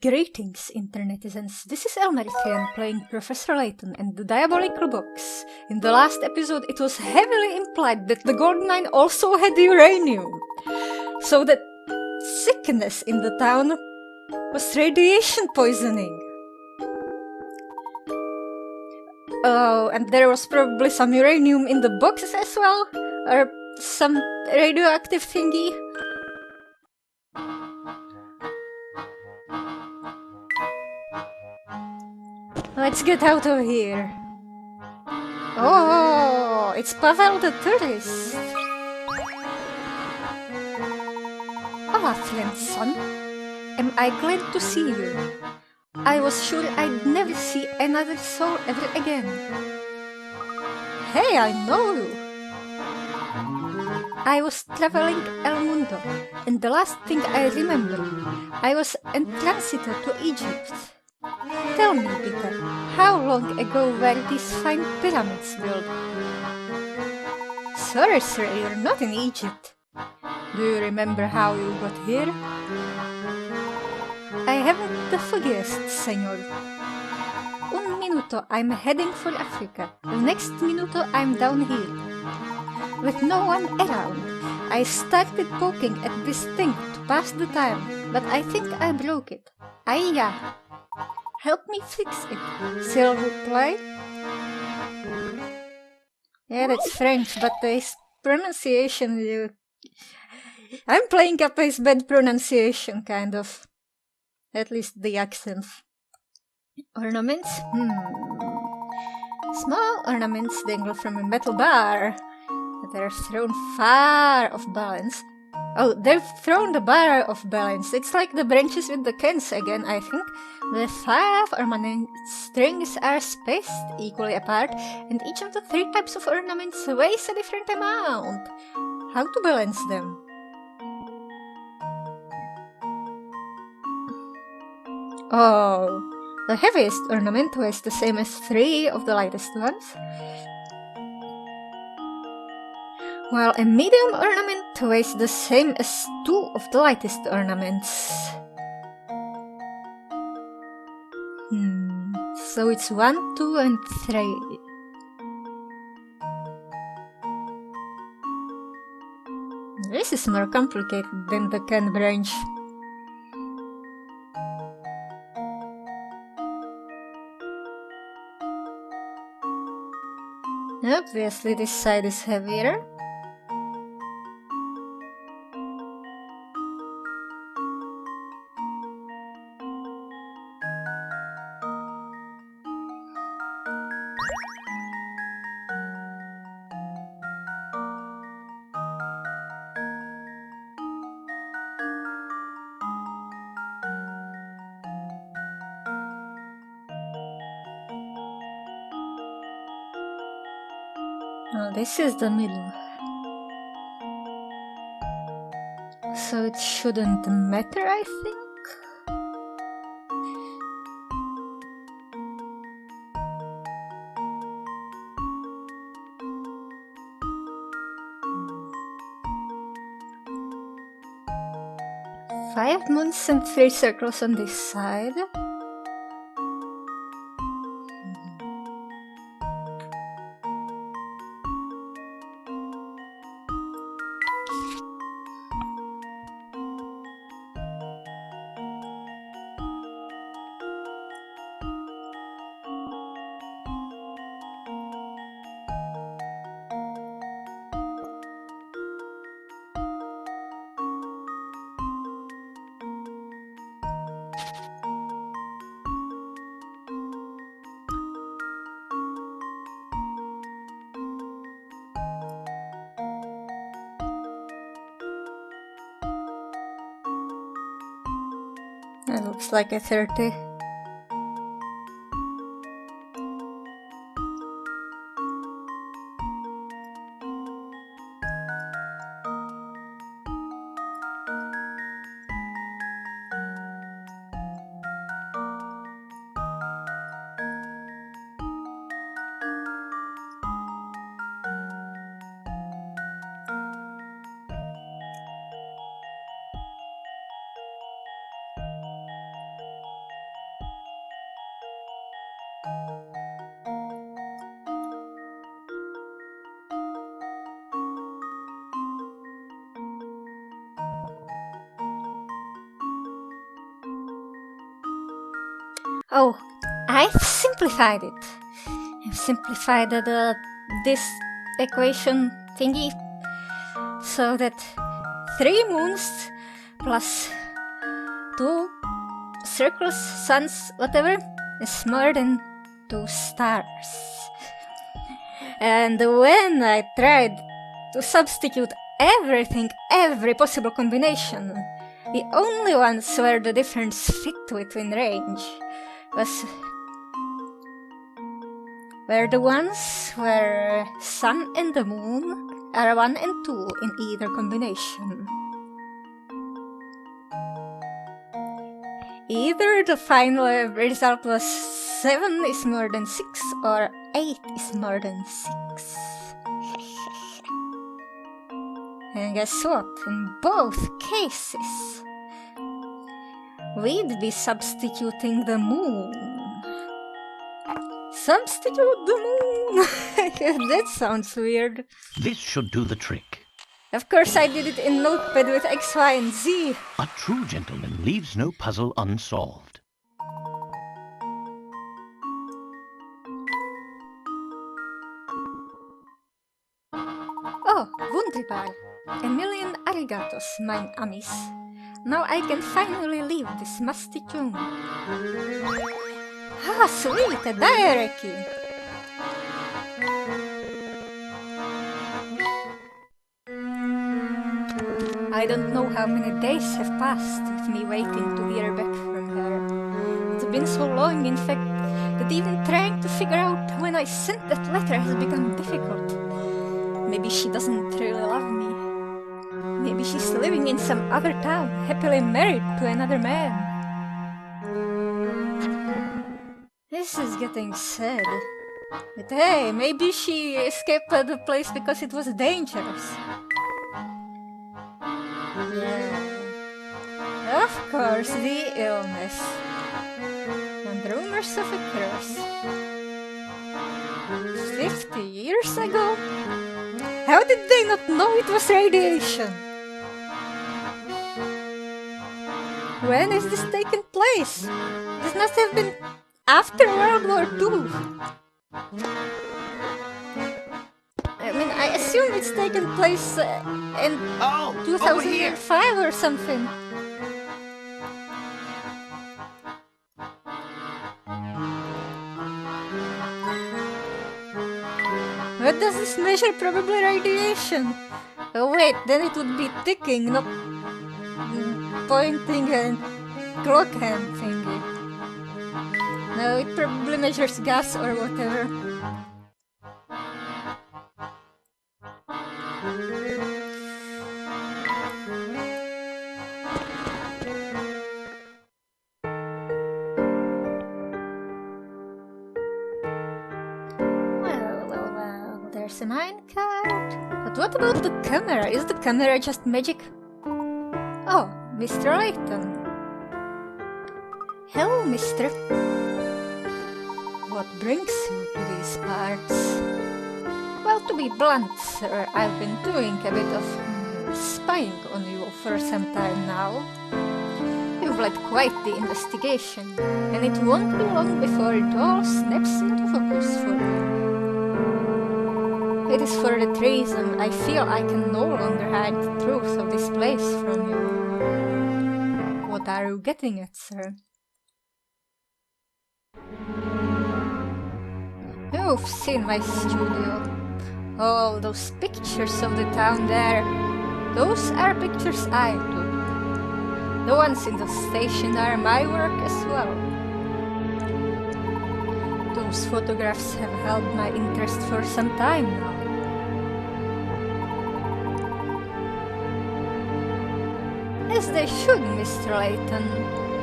Greetings, internetizens. This is Elmerthien playing Professor Layton and the Diabolical box. In the last episode, it was heavily implied that the Golden Mine also had uranium. So the sickness in the town was radiation poisoning. Oh, and there was probably some uranium in the boxes as well? Or some radioactive thingy? Let's get out of here. Oh, it's Pavel the tourist. Elmerthien, son. Am I glad to see you. I was sure I'd never see another soul ever again. Hey, I know you. I was traveling El Mundo, and the last thing I remember, I was en transit to Egypt. Tell me, Peter, how long ago were these fine pyramids built? Sorry, sir, you're not in Egypt. Do you remember how you got here? I haven't the foggiest, senor. Un minuto I'm heading for Africa, the next minuto I'm down here. With no one around, I started poking at this thing to pass the time, but I think I broke it. Aiya! Help me fix it, s'il vous plaît? Yeah, that's French, but his pronunciation... I'm playing up his bad pronunciation, kind of. At least the accent. Ornaments? Small ornaments dangle from a metal bar. They're thrown far off balance. Oh, they've thrown the bar off balance. It's like the branches with the cans again, I think. The 5 ornament strings are spaced equally apart, and each of the 3 types of ornaments weighs a different amount. How to balance them? Oh, the heaviest ornament weighs the same as 3 of the lightest ones, while a medium ornament weighs the same as 2 of the lightest ornaments. So it's 1, 2, and 3. This is more complicated than the can branch. Obviously this side is heavier. Oh, this is the middle. So it shouldn't matter, I think? Five moons and 3 circles on this side. That looks like a 30. Oh, I've simplified it. I've simplified this equation thingy so that 3 moons plus 2 circles, suns, whatever, is more than 2 stars. And when I tried to substitute everything, every possible combination, the only ones where the difference fit within range were the ones where sun and the moon are 1 and 2 in either combination. Either the final result was 7 is more than 6 or 8 is more than 6. And guess what? In both cases, we'd be substituting the moon. Substitute the moon! That sounds weird. This should do the trick. Of course I did it in Notepad with X, Y, and Z. A true gentleman leaves no puzzle unsolved. Oh, wunderbar. A million arigatos, mein amis. Now I can finally leave this musty tomb. Ah, sweet, a diary key. I don't know how many days have passed with me waiting to hear back from her. It's been so long, in fact, that even trying to figure out when I sent that letter has become difficult. Maybe she doesn't really love me. Maybe she's living in some other town, happily married to another man. This is getting sad. But hey, maybe she escaped the place because it was dangerous. Yeah. Of course, the illness. And rumors of a curse. 50 years ago? How did they not know it was radiation? When is this taking place? This must have been after World War II. I mean, I assume it's taken place in 2005 or something. What does this measure? Probably radiation. Oh wait, then it would be ticking, not pointing and clock hand thingy. No, it probably measures gas or whatever. Well, there's a minecart. But what about the camera? Is the camera just magic? Oh, Mr. Layton. Hello, mister. What brings you to these parts? Well, to be blunt, sir, I've been doing a bit of spying on you for some time now. You've led quite the investigation, and it won't be long before it all snaps into focus for you. It is for that reason I feel I can no longer hide the truth of this place from you. What are you getting at, sir? You've seen my studio. All those pictures of the town there. Those are pictures I took. The ones in the station are my work as well. Those photographs have held my interest for some time now. As they should, Mr. Layton.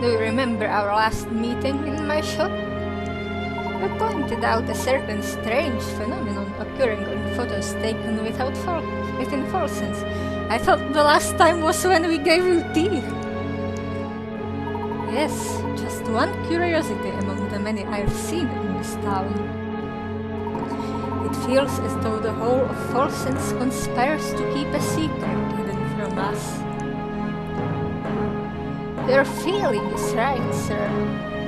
Do you remember our last meeting in my shop? I pointed out a certain strange phenomenon occurring in photos taken within fluorescence. I thought the last time was when we gave you tea. Yes, just one curiosity among the many I've seen in this town. It feels as though the whole of Volsens conspires to keep a secret hidden from us. Your feeling is right, sir.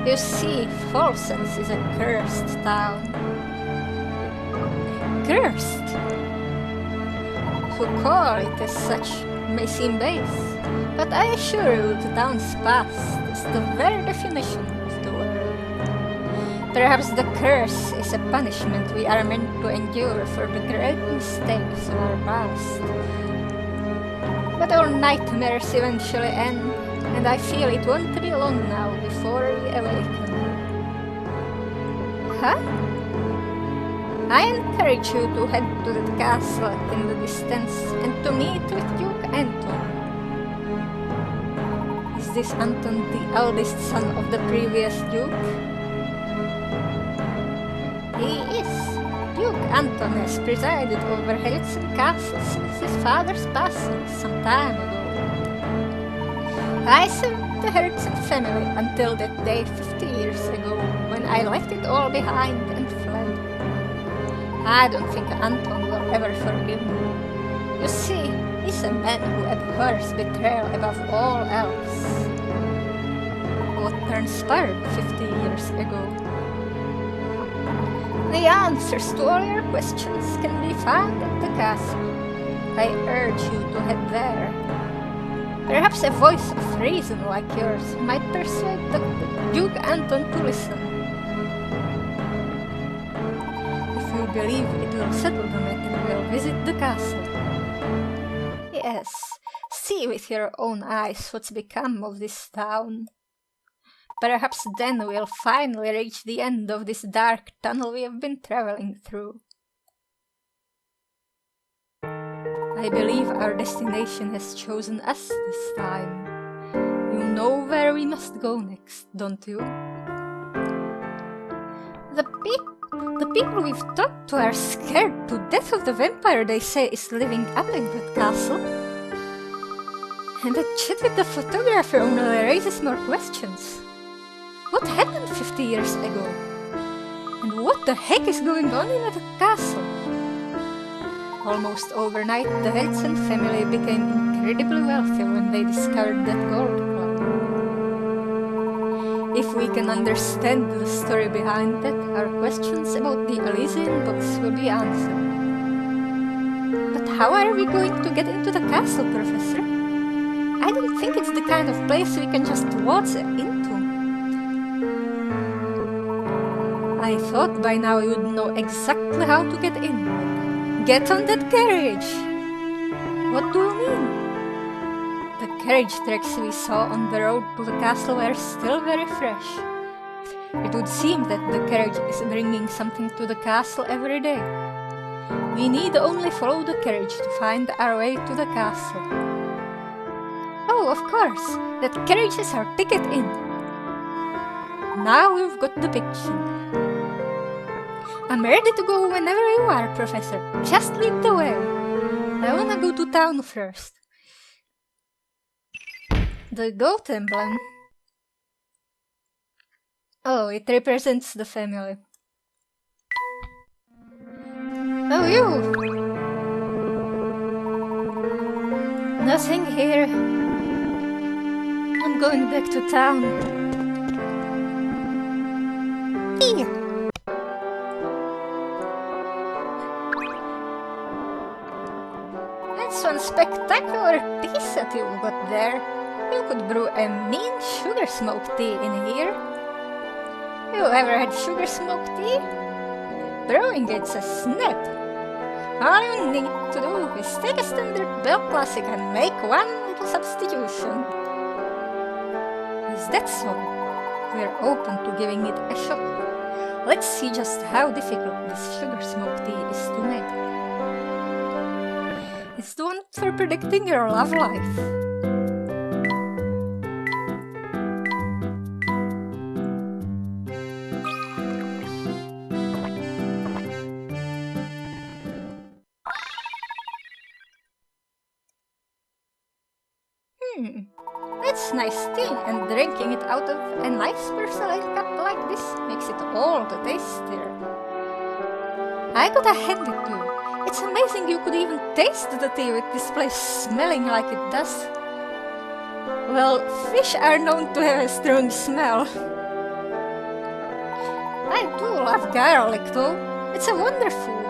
You see, Volsens is a cursed town. Cursed? To call it as such may seem base, but I assure you the town's past is the very definition of the word. Perhaps the curse is a punishment we are meant to endure for the great mistakes of our past. But all nightmares eventually end, and I feel it won't be long now before we awaken. Huh? I encourage you to head to the castle in the distance and to meet with Duke Anton. Is this Anton the eldest son of the previous Duke? He is. Duke Anton has presided over Helsen Castle since his father's passing some time ago. I served the Helsen family until that day 50 years ago, when I left it all behind and fled. I don't think Anton will ever forgive me. You see, he's a man who abhors betrayal above all else. What transpired 50 years ago? The answers to all your questions can be found at the castle. I urge you to head there. Perhaps a voice of reason like yours might persuade the Duke Anton to listen. If you believe it will settle the matter, we'll visit the castle. Yes, see with your own eyes what's become of this town. Perhaps then we'll finally reach the end of this dark tunnel we have been traveling through. I believe our destination has chosen us this time. You know where we must go next, don't you? The people we've talked to are scared to death of the vampire they say is living up in that castle. And the chat with the photographer only raises more questions. What happened 50 years ago? And what the heck is going on in that castle? Almost overnight, the Helsen family became incredibly wealthy when they discovered that gold club. If we can understand the story behind that, our questions about the Elysian books will be answered. But how are we going to get into the castle, Professor? I don't think it's the kind of place we can just waltz into. I thought by now you'd know exactly how to get in. Get on that carriage! What do you mean? The carriage tracks we saw on the road to the castle were still very fresh. It would seem that the carriage is bringing something to the castle every day. We need only follow the carriage to find our way to the castle. Oh, of course! That carriage is our ticket in. Now we've got the picture. I'm ready to go whenever you are, Professor. Just lead the way. I wanna go to town first. The goat emblem. Oh, it represents the family. Oh, you! Nothing here. I'm going back to town. Here! That's one spectacular tea set you got there. You could brew a mean sugar smoked tea in here. You ever had sugar smoked tea? Brewing it's a snap. All you need to do is take a standard Bell Classic and make one little substitution. Is that so? We're open to giving it a shot. Let's see just how difficult this sugar smoked tea is to make. It's the one for predicting your love life. It's nice tea, and drinking it out of a nice porcelain cup like this makes it all the tastier. I gotta hand it to you. It's amazing you could even taste the tea with this place smelling like it does. Well, fish are known to have a strong smell. I do love garlic though. It's a wonder food.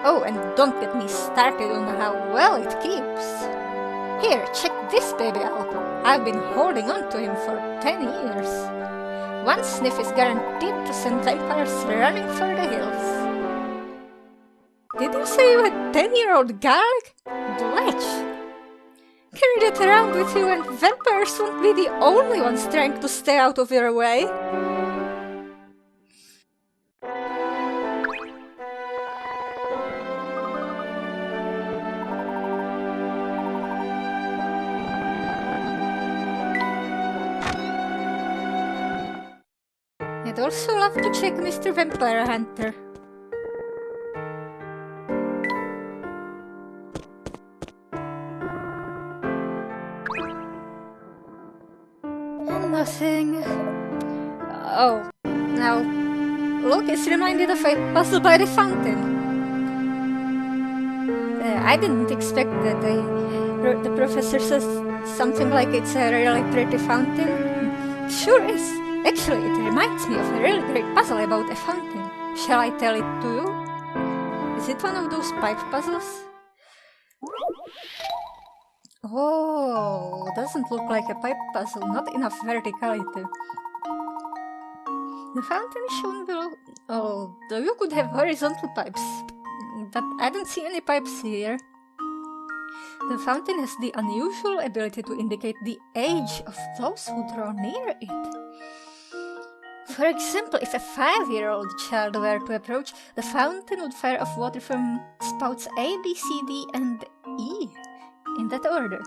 Oh, and don't get me started on how well it keeps. Here, check this baby out. I've been holding on to him for 10 years. One sniff is guaranteed to send vampires running for the hills. Did you say you had 10-year-old garlic? Bletch! Carry that around with you and vampires won't be the only ones trying to stay out of your way. I'd also love to check Mr. Vampire Hunter. Nothing. Oh, now Luke is reminded of a puzzle by the fountain. I didn't expect that the professor says something like it's a really pretty fountain. Sure is. Actually, it reminds me of a really great puzzle about a fountain. Shall I tell it to you? Is it one of those pipe puzzles? Oh, doesn't look like a pipe puzzle, not enough verticality. The fountain is shown below. Oh, though you could have horizontal pipes, but I don't see any pipes here. The fountain has the unusual ability to indicate the age of those who draw near it. For example, if a 5-year-old child were to approach, the fountain would fire off water from spouts A, B, C, D, and E, in that order.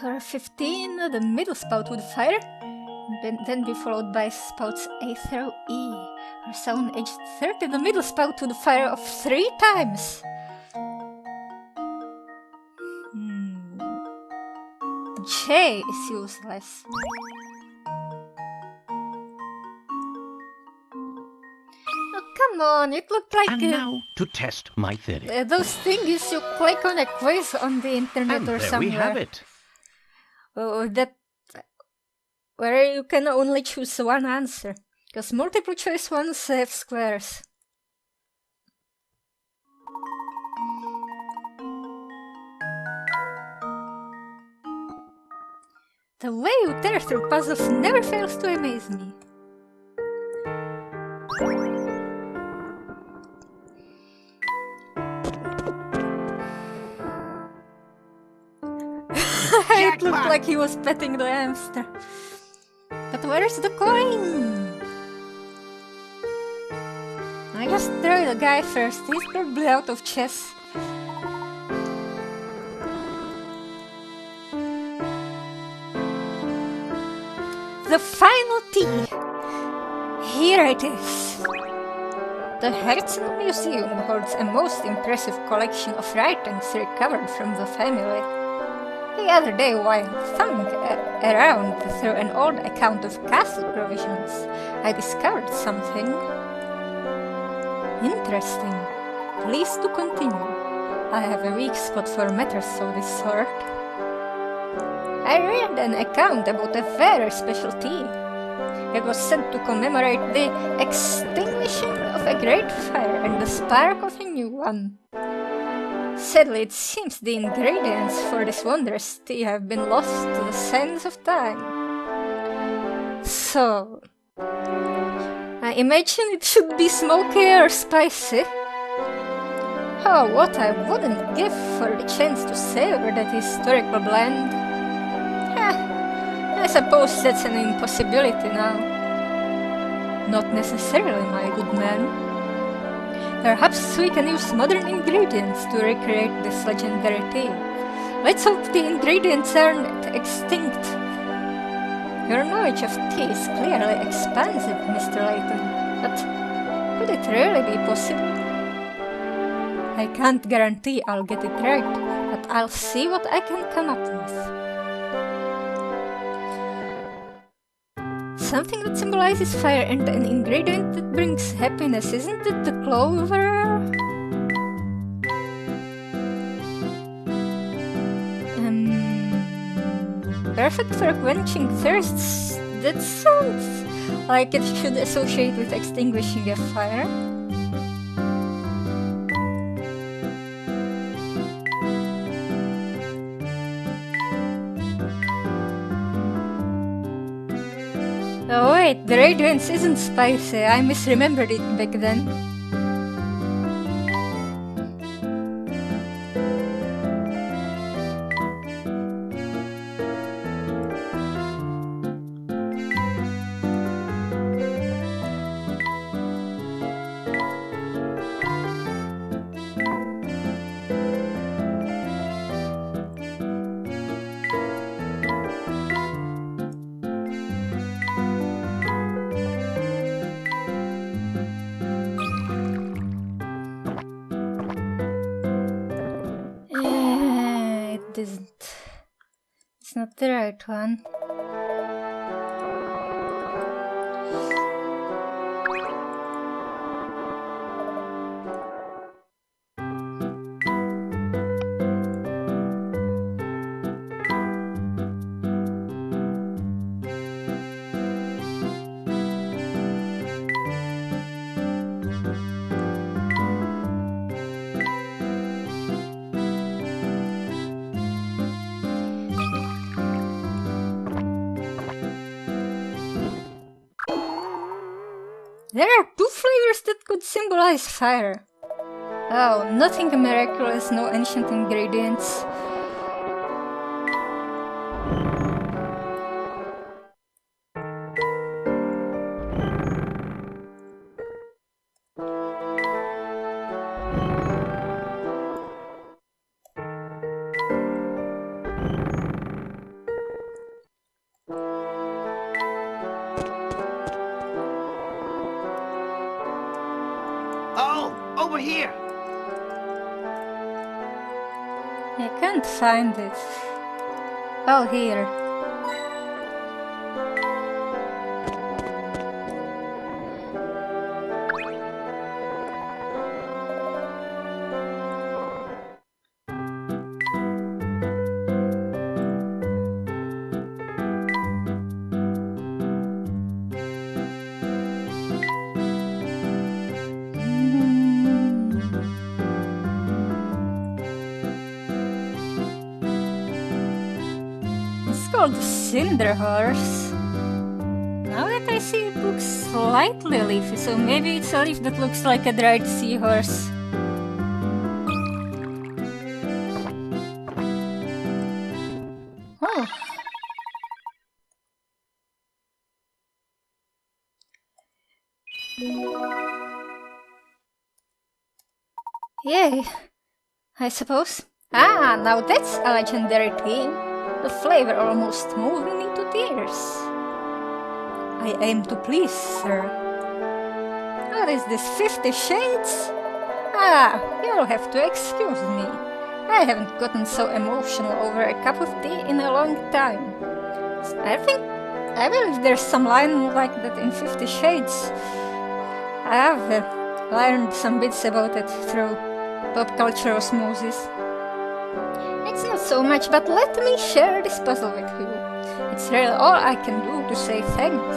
For 15, the middle spout would fire, then be followed by spouts A through E. For someone aged 30, the middle spout would fire off 3 times. J is useless. Come on, it looked like... And now to test my theory. Those things you click on a quiz on the internet And or there somewhere. we have it. Where you can only choose one answer, because multiple choice ones have squares. The way you tear through puzzles never fails to amaze me. It looked like he was petting the hamster. But where's the coin? I just threw the guy first. He's probably out of chess. The final tea. Here it is. The Herzen Museum holds a most impressive collection of writings recovered from the family. The other day, while thumbing around through an old account of castle provisions, I discovered something interesting. Please do continue. I have a weak spot for matters of this sort. I read an account about a very special tea. It was said to commemorate the extinguishing of a great fire and the spark of a new one. Sadly, it seems the ingredients for this wondrous tea have been lost to the sands of time. So, I imagine it should be smoky or spicy. Oh, what I wouldn't give for the chance to savor that historical blend. I suppose that's an impossibility now. Not necessarily, my good man. Perhaps we can use modern ingredients to recreate this legendary tea. Let's hope the ingredients aren't extinct. Your knowledge of tea is clearly expansive, Mr. Layton, but could it really be possible? I can't guarantee I'll get it right, but I'll see what I can come up with. something that symbolizes fire and an ingredient that brings happiness. Isn't it the clover? Perfect for quenching thirsts. That sounds like it should associate with extinguishing a fire. Oh wait, the radiance isn't spicy. I misremembered it back then. It isn't. It's not the right one. There are 2 flavors that could symbolize fire. Oh, nothing miraculous, no ancient ingredients. Oh, over here! I can't find it. Oh, here. It's called Cinder Horse. Now that I see it looks slightly leafy, so maybe it's a leaf that looks like a dried seahorse. Oh. Yay, I suppose. Ah, now that's a legendary thing. The flavor almost moved me to tears. I aim to please, sir. What is this, 50 Shades? Ah, you'll have to excuse me. I haven't gotten so emotional over a cup of tea in a long time. I believe there's some line like that in 50 Shades. I have learned some bits about it through pop culture osmosis. It's not so much, but let me share this puzzle with you. It's really all I can do to say thanks.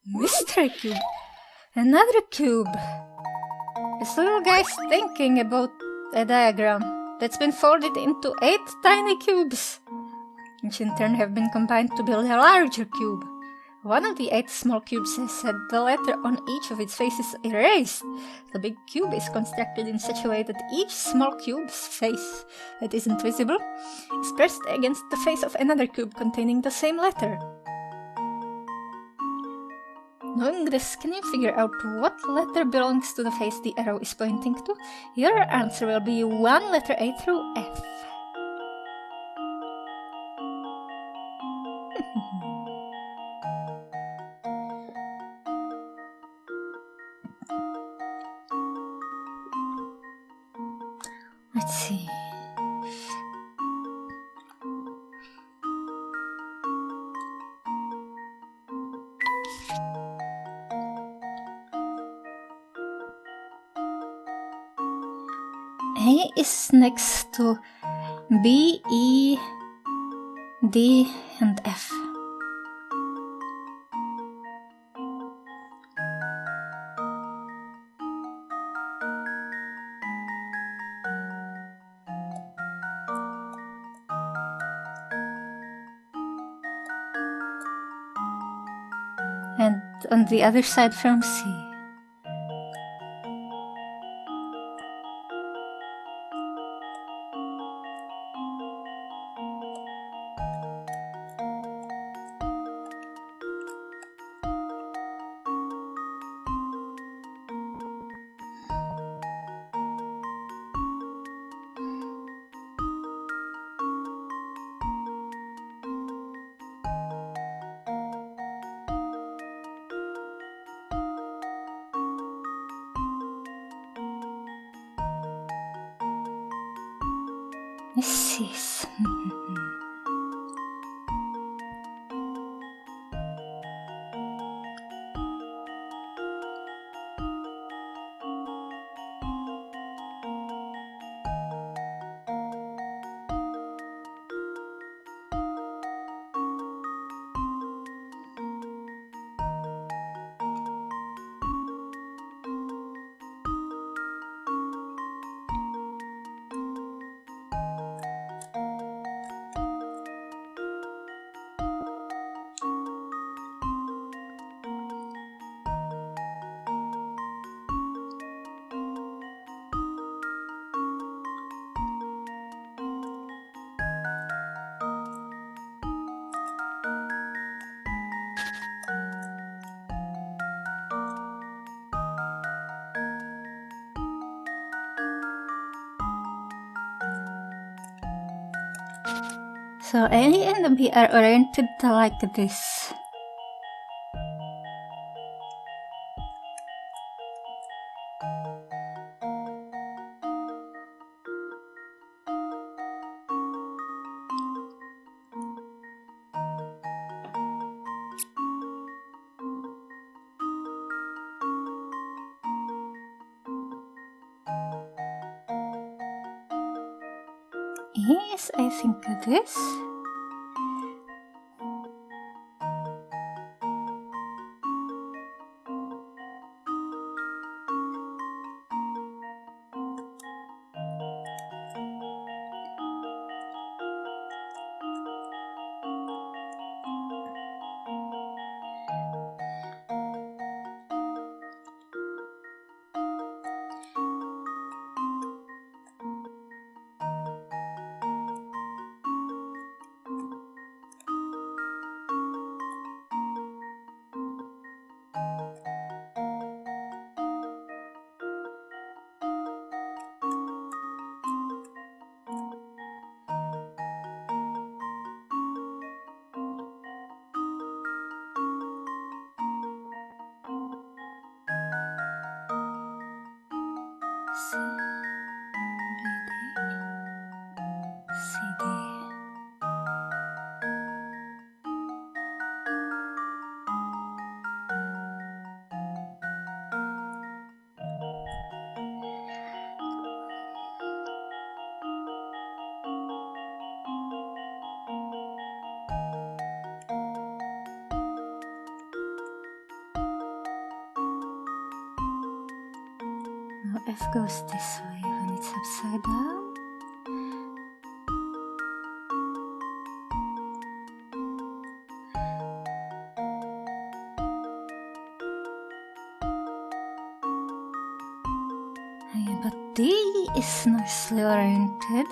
Mystery cube. Another cube. This little guy's thinking about a diagram that's been folded into 8 tiny cubes, which in turn have been combined to build a larger cube. One of the 8 small cubes has had the letter on each of its faces erased. The big cube is constructed in such a way that each small cube's face that isn't visible is pressed against the face of another cube containing the same letter. Knowing this, can you figure out what letter belongs to the face the arrow is pointing to? Your answer will be one letter A through F. Let's see. A is next to B, E, D, and F. And on the other side from C. This is... So A and B are oriented like this. Yes, I think this. C, B, D, C, D. Now F goes this way when it's upside down. Yeah, but D is nicely oriented.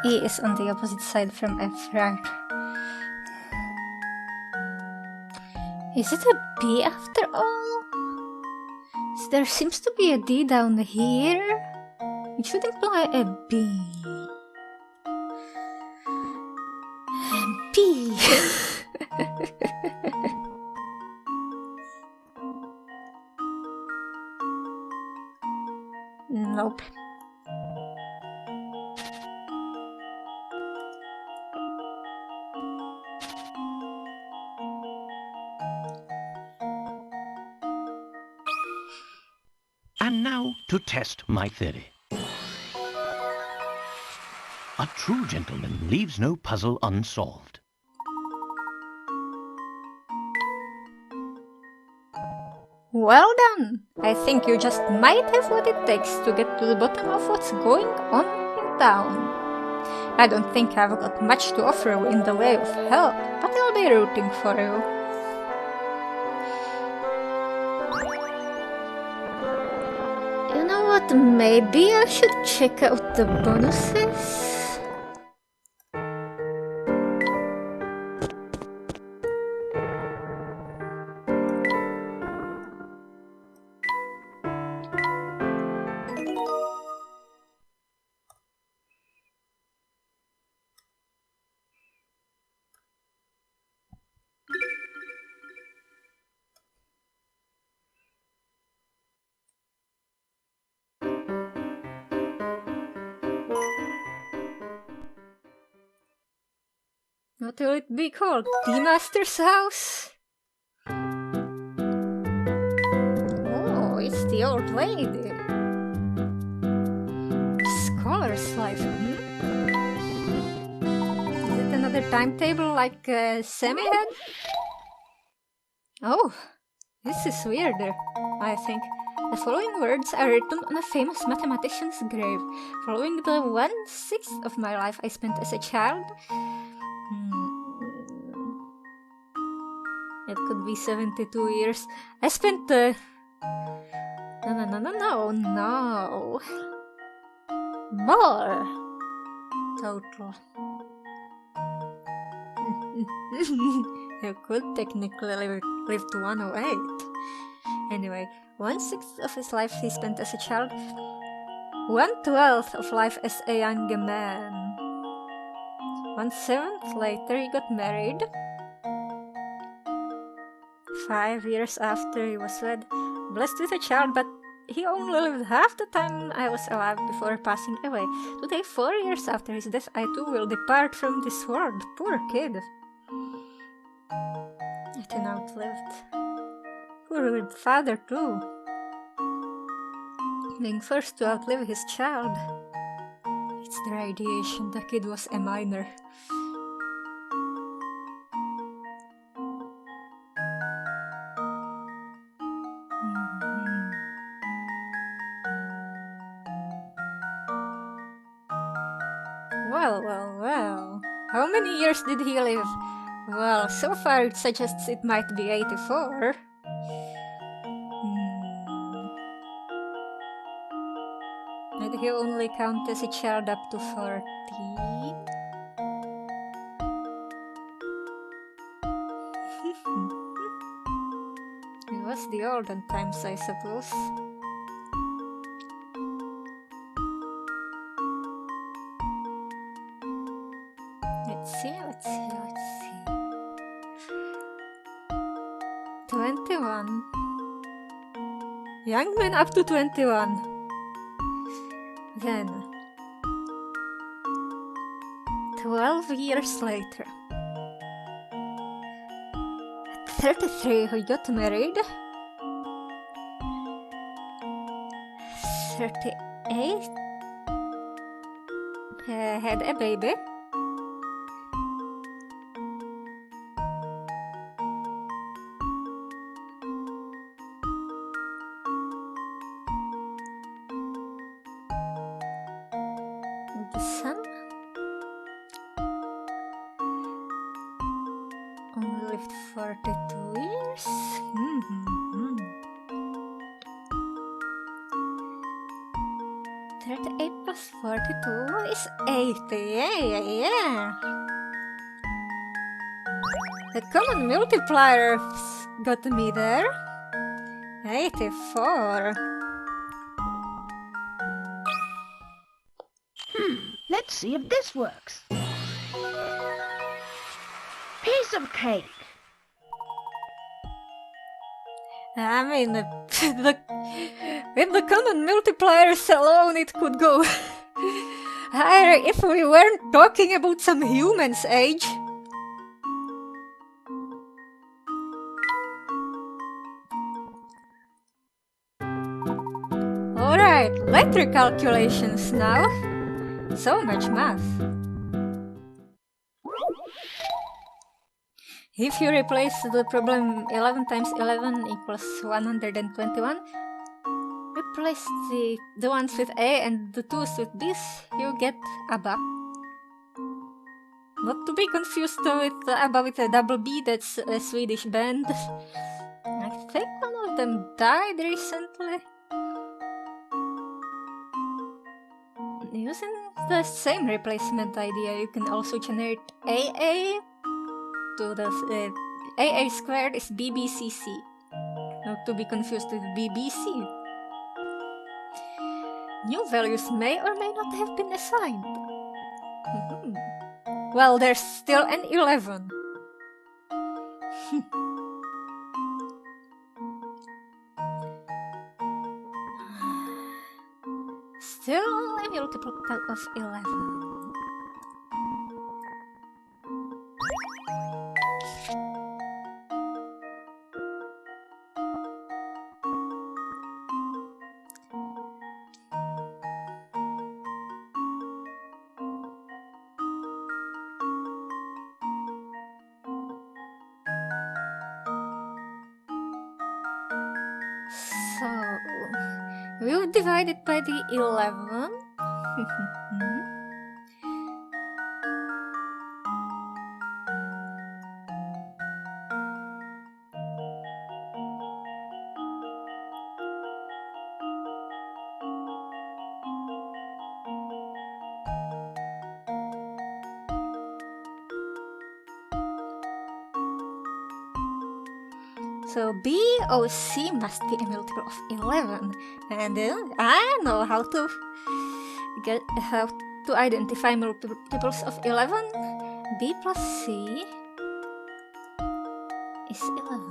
E is on the opposite side from F, right? Is it a B after all? There seems to be a D down here. It should imply a B. B. Nope. And now to test my theory. A true gentleman leaves no puzzle unsolved. Well done! I think you just might have what it takes to get to the bottom of what's going on in town. I don't think I've got much to offer you in the way of help, but I'll be rooting for you. You know what? Maybe I should check out the bonuses? What will it be called? The Master's House? Oh, it's the old lady. Scholar's Life, Is it another timetable like Sammy had? Oh, this is weirder, I think. The following words are written on a famous mathematician's grave. Following the 1/6 of my life I spent as a child. It could be 72 years. I spent No. More. Total. You could technically live to 108. Anyway, 1/6 of his life he spent as a child. 1/12 of life as a young man. 1/7 later he got married. 5 years after he was wed, blessed with a child, but he only lived half the time I was alive before passing away. Today, 4 years after his death, I too will depart from this world. Poor kid. Layton outlived. Poor father too. Being first to outlive his child. It's the radiation. The kid was a minor. Well. How many years did he live? Well, so far it suggests it might be 84. Did he only count as a child up to 40? It was the olden times, I suppose. Let's see. 21. Young men up to 21. Then, 12 years later, at 33 he got married. 38, had a baby. The son only lived 42 years. 30 38 plus 42 is 80. Yeah. The common multiplier got me there. 84. Let's see if this works. Piece of cake. I mean, with the common multipliers alone, it could go higher if we weren't talking about some humans' age. Alright, letter calculations now. So much math. If you replace the problem 11 times 11 equals 121, replace the ones with A and the twos with B's, you get ABBA. Not to be confused with ABBA with a double B, that's a Swedish band. I think one of them died recently. Using the same replacement idea, you can also generate AA to the AA squared is BBCC. Not to be confused with BBC. New values may or may not have been assigned. Well, there's still an 11. Still a multiple of 11. So, we'll divide it by the 11. So BOC must be a multiple of 11, and I know how to identify multiples of 11. B plus C is 11.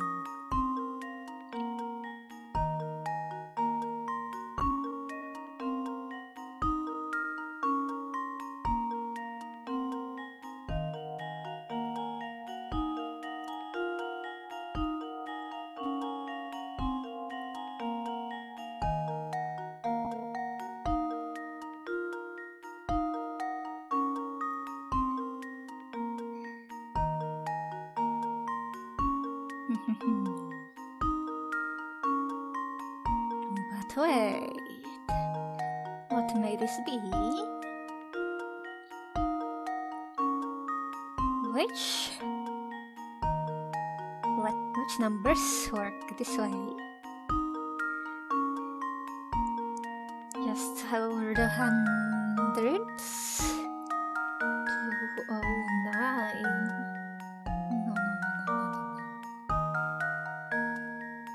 But wait, what may this be? Which numbers work this way? Just over the hundreds? 209. No.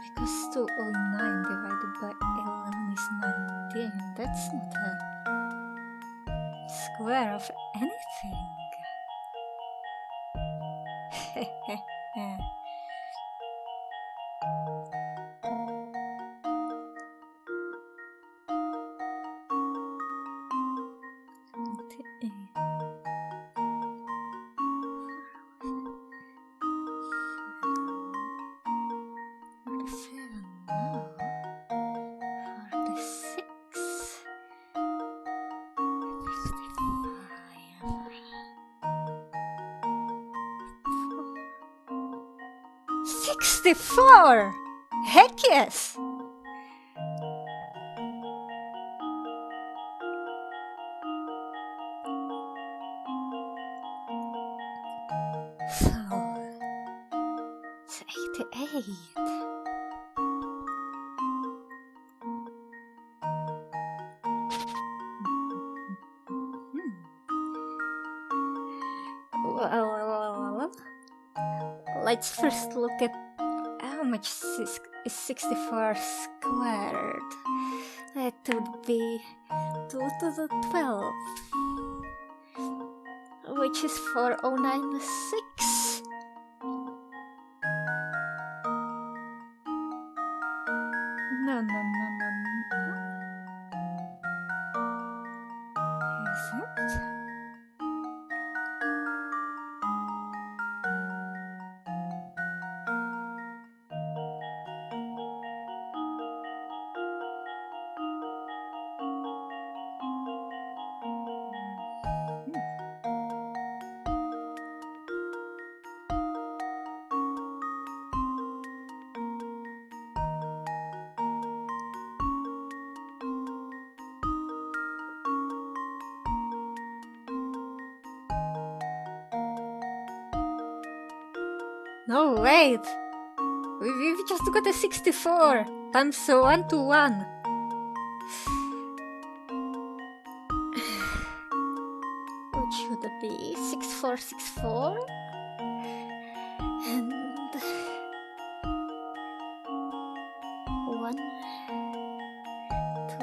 Because 209 divided by 11 is 19. That's not a square of anything. $64! Heck yes! So, it's 88. let's first look at how much is 64 squared. That would be 2 to the 12, which is 4096. No. Is it? No, wait! We've just got a 64 times 1 to 1. What should it be? 6464? And 1, 2,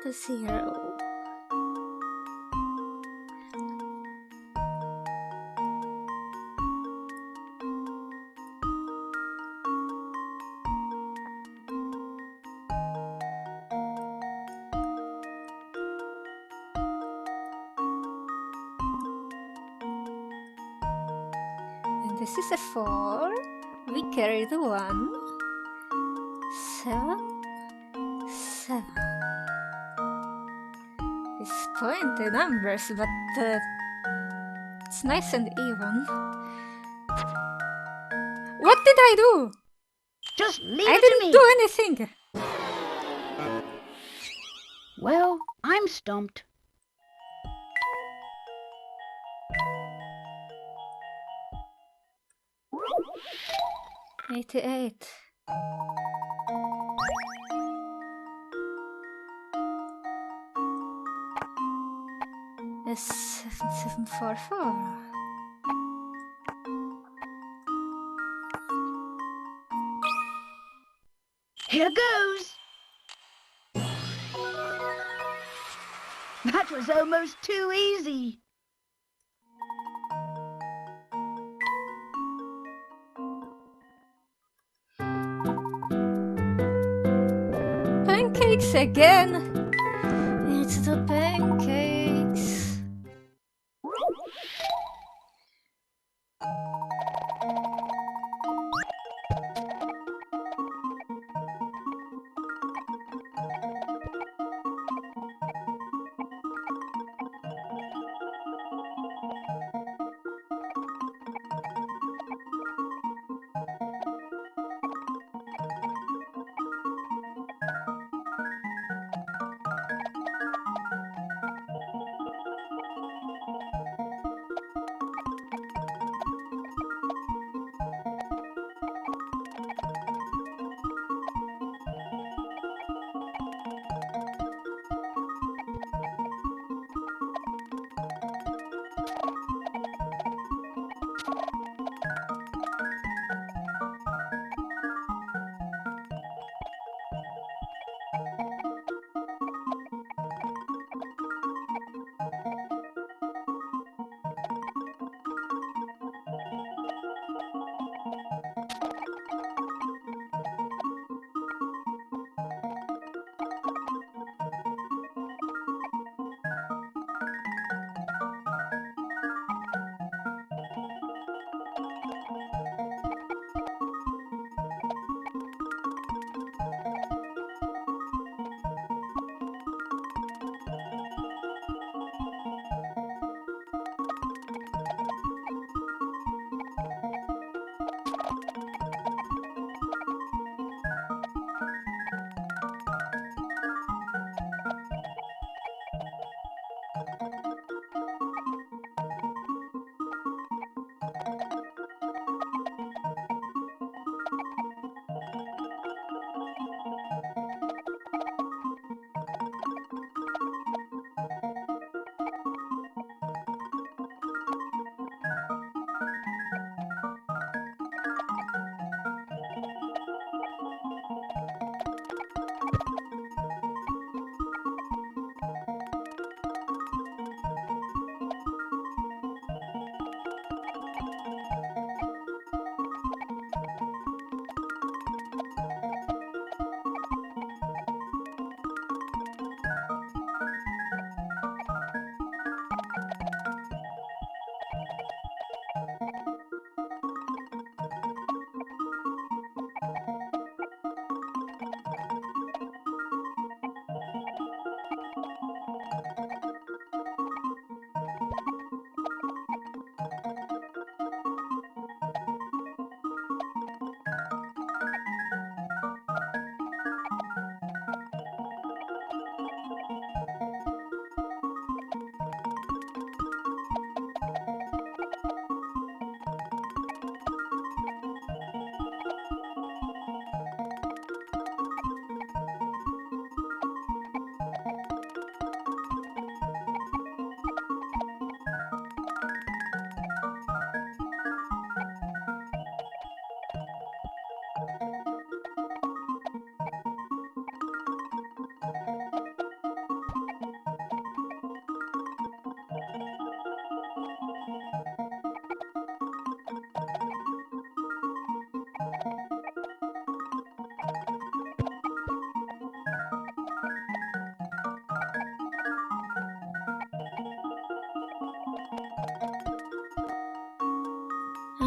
8, 0. This is a 4. We carry the 1. 7, 7. These pointy numbers, but it's nice and even. What did I do? Just leave I it to didn't me. do anything. Well, I'm stumped. $88. It's 7744. Here goes. That was almost too easy. Pancakes again. It's the pancakes.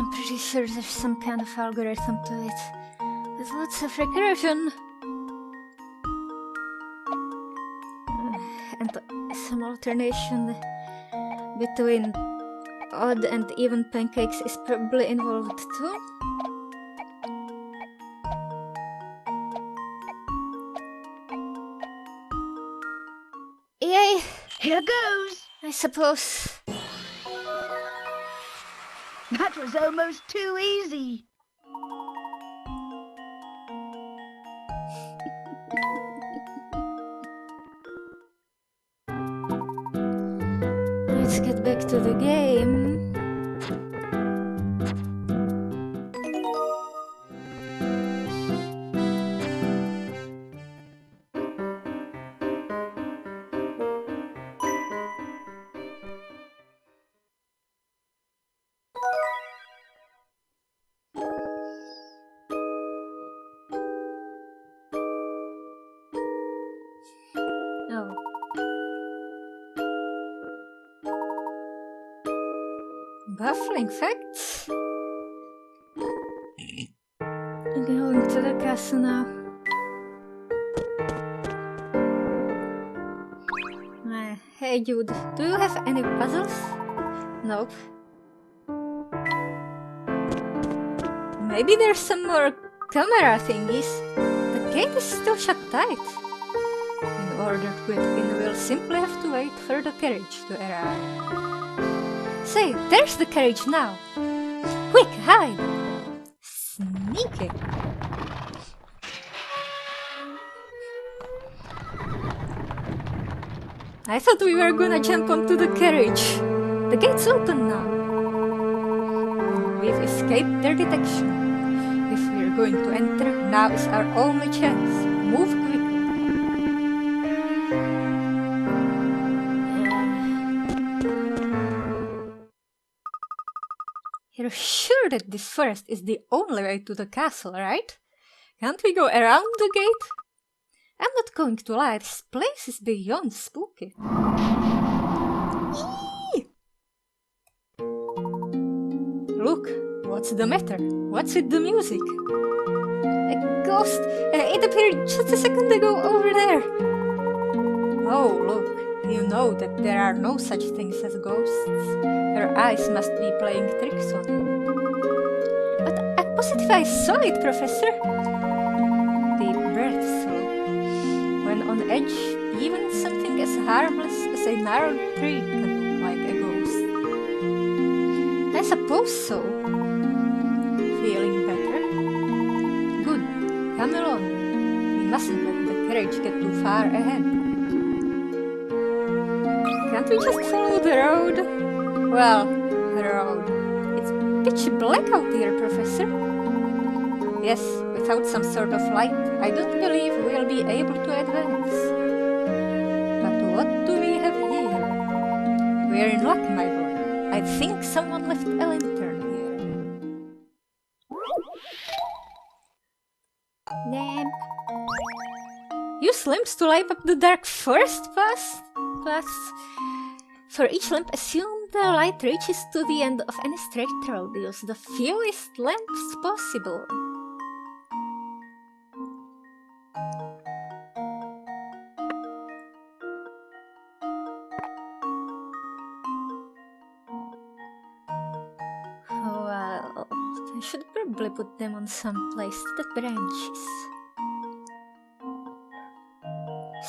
I'm pretty sure there's some kind of algorithm to it. With lots of recursion. And some alternation between odd and even pancakes is probably involved too. Yay! Here goes. I suppose. That was almost too easy. Let's get back to the game. Oh. Baffling facts. I'm going to the castle now. Hey Jude, do you have any puzzles? Nope. Maybe there's some more camera thingies. The gate is still shut tight. In order to get in, we'll simply have to wait for the carriage to arrive. Say, there's the carriage now. Quick, hide! Sneaky. I thought we were gonna jump onto the carriage. The gate's open now. We've escaped their detection. If we're going to enter, now is our only chance. Move quickly. You're sure that this forest is the only way to the castle, right? Can't we go around the gate? I'm not going to lie, this place is beyond spooky. Eee! Look, what's the matter? What's with the music? A ghost! It appeared just a second ago over there. Oh, look, you know that there are no such things as ghosts. Her eyes must be playing tricks on you. But I'm positive I saw it, Professor. Deep breaths, slow. When on edge, even something as harmless as a gnarled tree can look like a ghost. I suppose so. Feeling better? Good. Come along. We mustn't let the carriage get too far ahead. Can't we just follow the road? Well, the road. It's pitch black out here, Professor. Yes, without some sort of light, I don't believe we'll be able to advance. But what do we have here? We're in luck, my boy. I think someone left a lantern here. Lamp. Use lamps to light up the dark forest paths. For each lamp, assume the light reaches to the end of any straight road. Use the fewest lamps possible. Well, I should probably put them on some place that branches.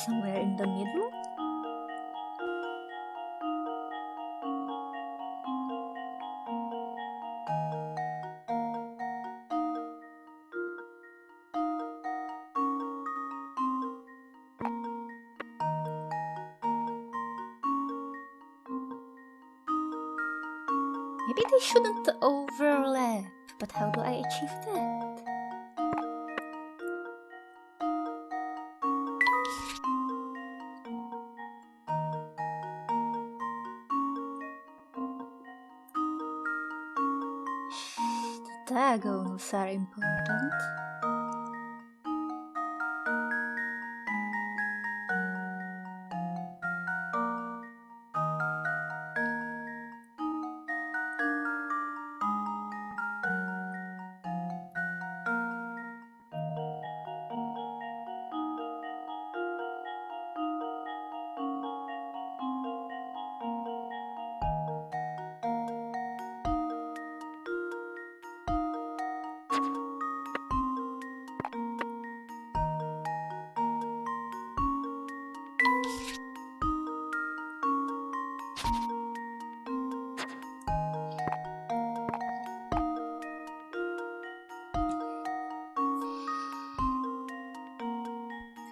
Somewhere in the middle? Maybe they shouldn't overlap, but how do I achieve that? The diagonals are important.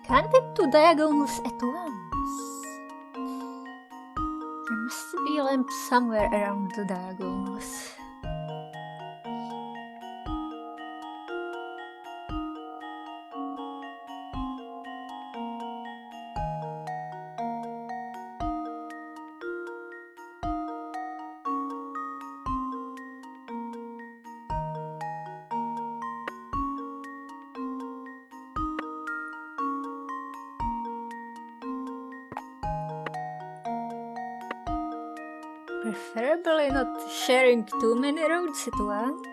Can't be two diagonals at once. There must be a lamp somewhere around the diagonals. Preferably not sharing too many roads at once.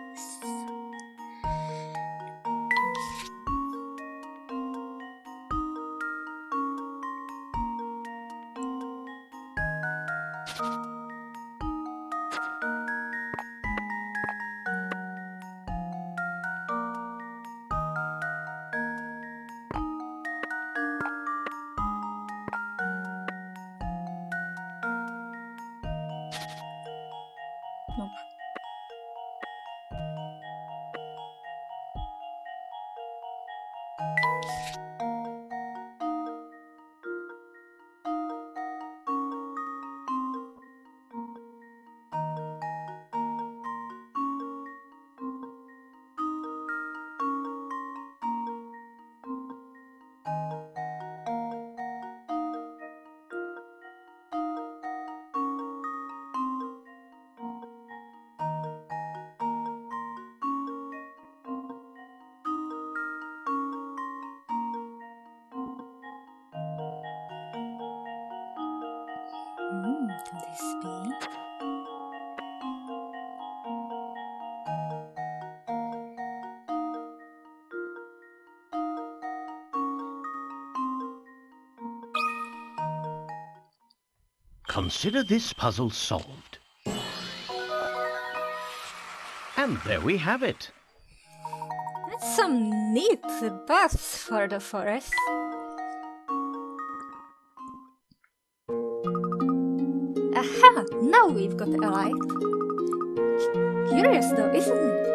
Nope. Could this be? Consider this puzzle solved. And there we have it. That's some neat paths for the forest. Aha! Now we've got a light. Curious though, isn't it?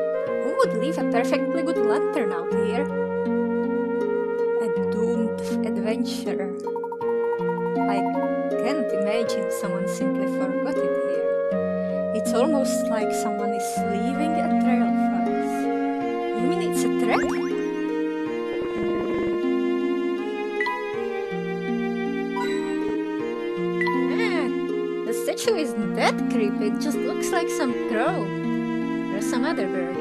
Who would leave a perfectly good lantern out here? A doomed adventurer. I can't imagine someone simply forgot it here. It's almost like someone is leaving a trail for us. You mean it's a trap? The statue isn't that creepy, it just looks like some crow. Or some other bird.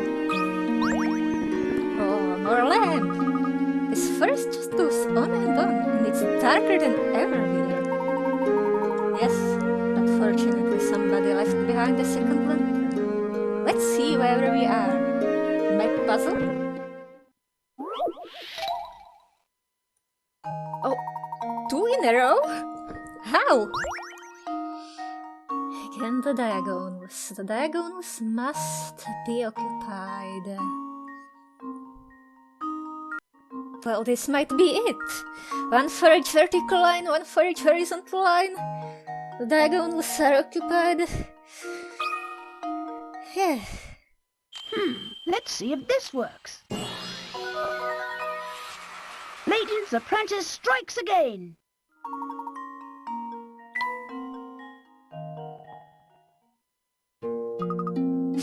Oh, more lamp! This forest just goes on, and it's darker than ever here. Yes, unfortunately somebody left behind the second lantern. Let's see where we are. Map puzzle? Oh, two in a row? How? Again the diagonals. The diagonals must be occupied. Well, this might be it. One for each vertical line, one for each horizontal line. The diagonals are occupied. Yeah. Let's see if this works. Layton's apprentice strikes again.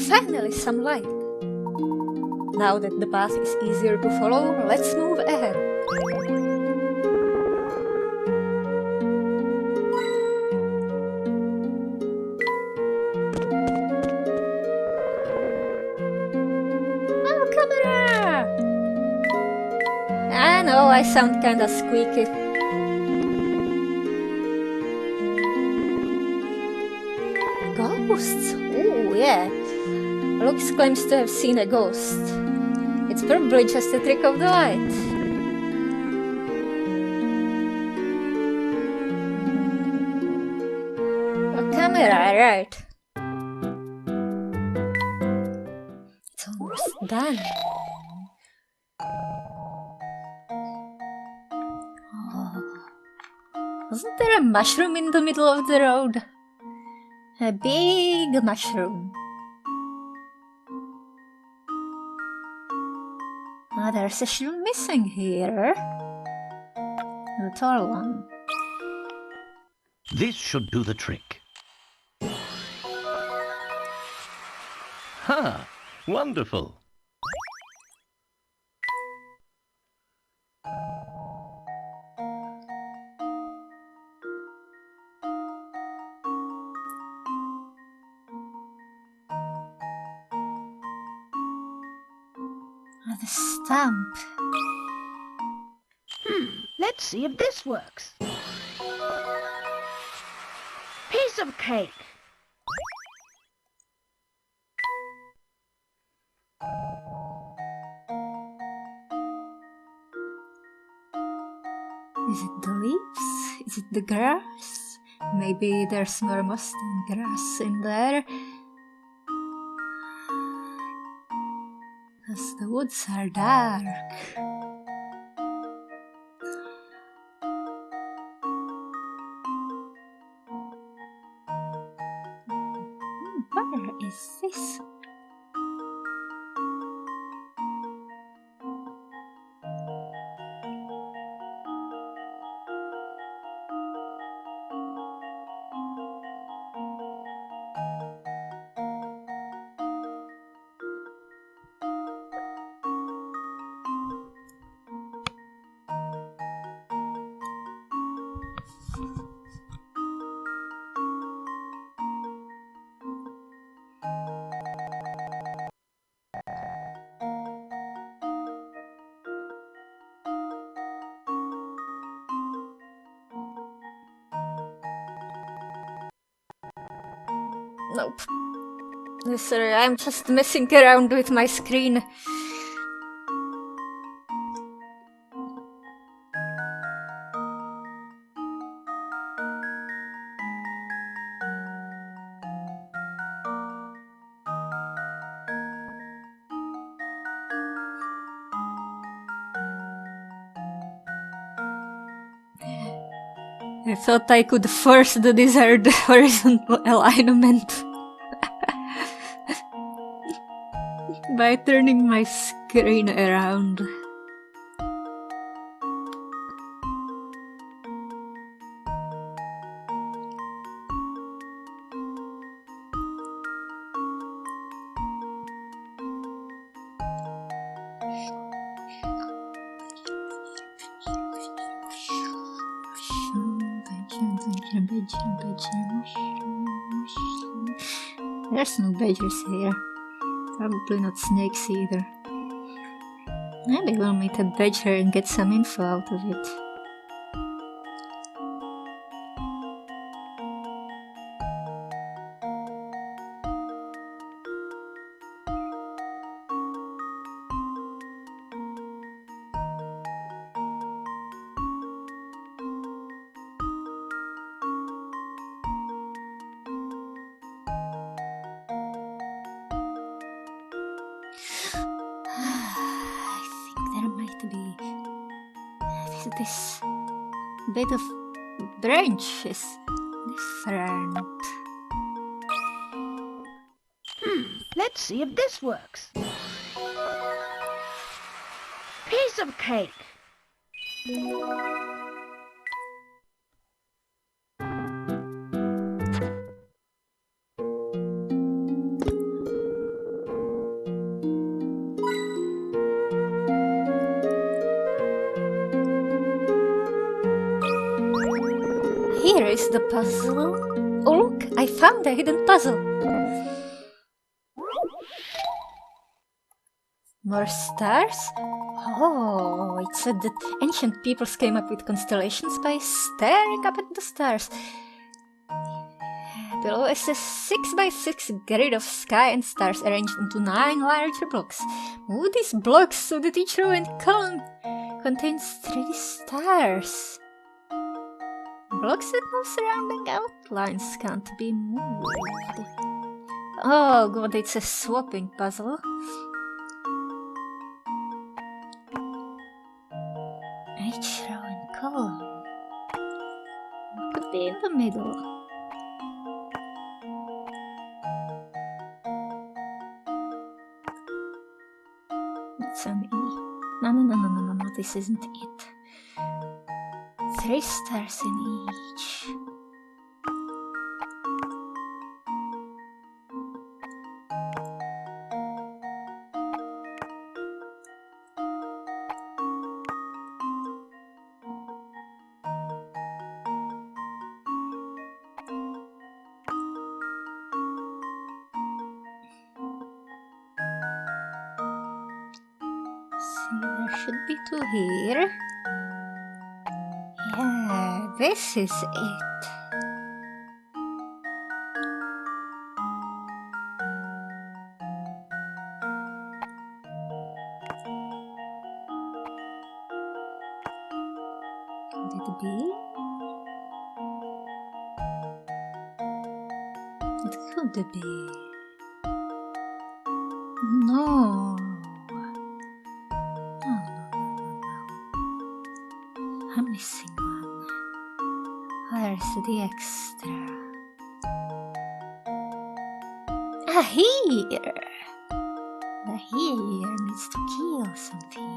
Finally, some light. Now that the path is easier to follow, let's move ahead. Oh, camera! I know I sound kinda squeaky. Ghosts! Oh, yeah. Lux claims to have seen a ghost. It's probably just a trick of the light. A camera, right? It's almost done. Oh. Wasn't there a mushroom in the middle of the road? A big mushroom. There's a shoe missing here. The tall one. This should do the trick. Ha! Wonderful! The stamp. Let's see if this works. Piece of cake. Is it the leaves? Is it the grass? Maybe there's more moss than grass in there. Because the woods are dark. Where is this? Nope. Sorry, I'm just messing around with my screen. I thought I could force the desired horizontal alignment by turning my screen around. There's no badgers here. Probably not snakes either. Maybe we'll meet a badger and get some info out of it. I think there might be this bit of branch is different. Let's see if this works. Piece of cake. Here is the puzzle. Oh look, I found a hidden puzzle. More stars? Oh, it said that ancient peoples came up with constellations by staring up at the stars. Below is a 6x6 grid of sky and stars arranged into 9 larger blocks. Move these blocks so that each row and column contains 3 stars. Blocks with no surrounding outlines can't be moved. Oh god, it's a swapping puzzle. Each row and column could be in the middle. It's an E. No, this isn't it. 3 stars in each. See, there should be 2 here. Yeah, this is it. Could it be? It could be. No. I'm missing one. Where's the extra? Ah, here! The here needs to kill something.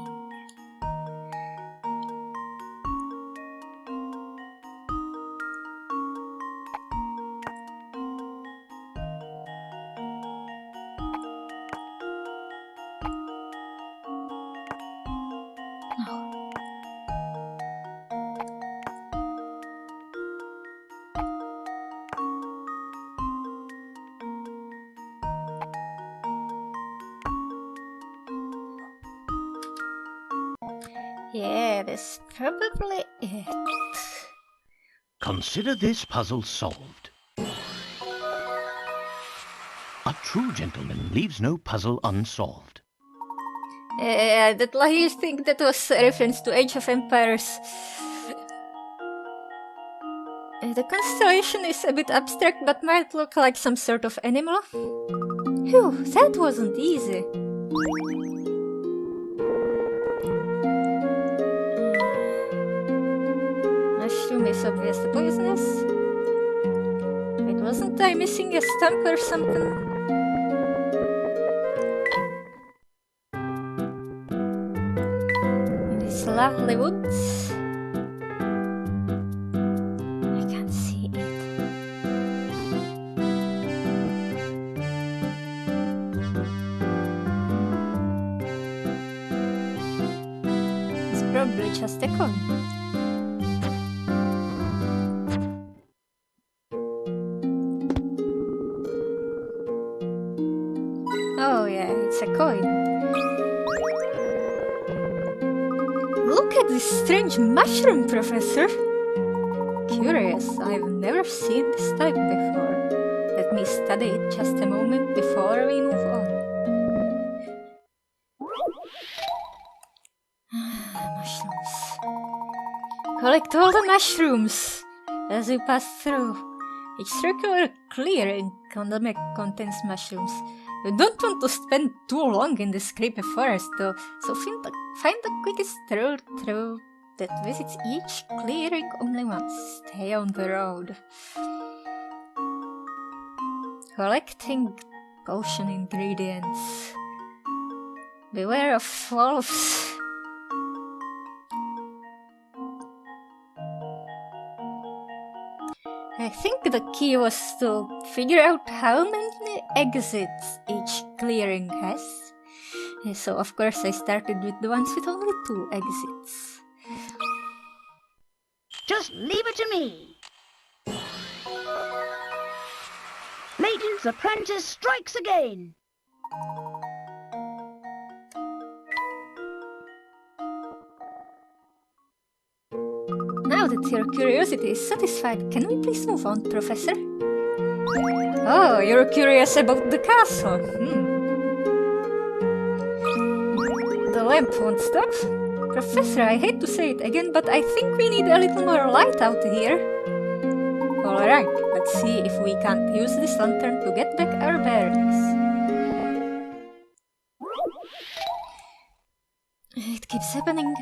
No. Yeah, that's probably it. Consider this puzzle solved. A true gentleman leaves no puzzle unsolved. That I think that was a reference to Age of Empires. The constellation is a bit abstract, but might look like some sort of animal. Phew, that wasn't easy. Mushroom is obviously poisonous. Wait, wasn't I missing a stump or something? In these lovely woods. I can't see it. It's probably just a coin. Oh yeah, it's a coin. Look at this strange mushroom, Professor! Curious, I've never seen this type before. Let me study it just a moment before we move on. Mushrooms. Collect all the mushrooms as you pass through. Each circular clearing on the map contains mushrooms. You don't want to spend too long in this creepy forest though, so find the quickest road through that visits each clearing only once. Stay on the road. Collecting potion ingredients. Beware of wolves. I think the key was to figure out how many exits each clearing has. So of course I started with the ones with only 2 exits. Just leave it to me. Layton's apprentice strikes again. Now that your curiosity is satisfied, can we please move on, Professor? Oh, you're curious about the castle. The lamp won't stop. Professor, I hate to say it again, but I think we need a little more light out here. Alright, let's see if we can't use this lantern to get back our bearings. It keeps happening.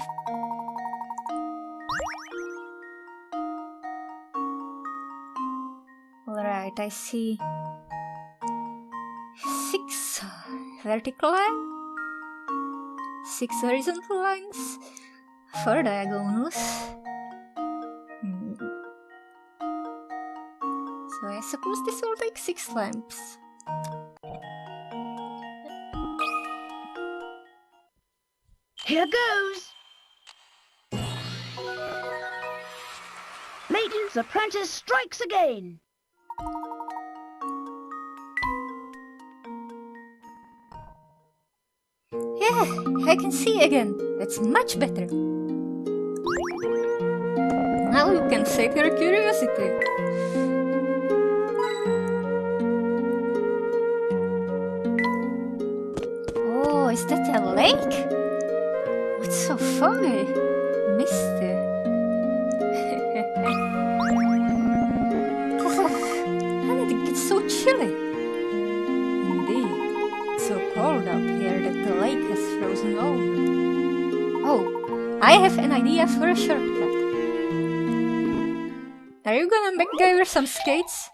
Alright, I see 6 vertical lines, 6 horizontal lines, 4 diagonals. I suppose this will take 6 lamps. Here goes! Layton's apprentice strikes again! Yeah, I can see again. That's much better. Now you can sate your curiosity. Oh, is that a lake? What's so funny? Misty. And it gets so chilly. Indeed, it's so cold out here that the lake has frozen over. Oh, I have an idea for a shortcut. Are you gonna MacGyver some skates?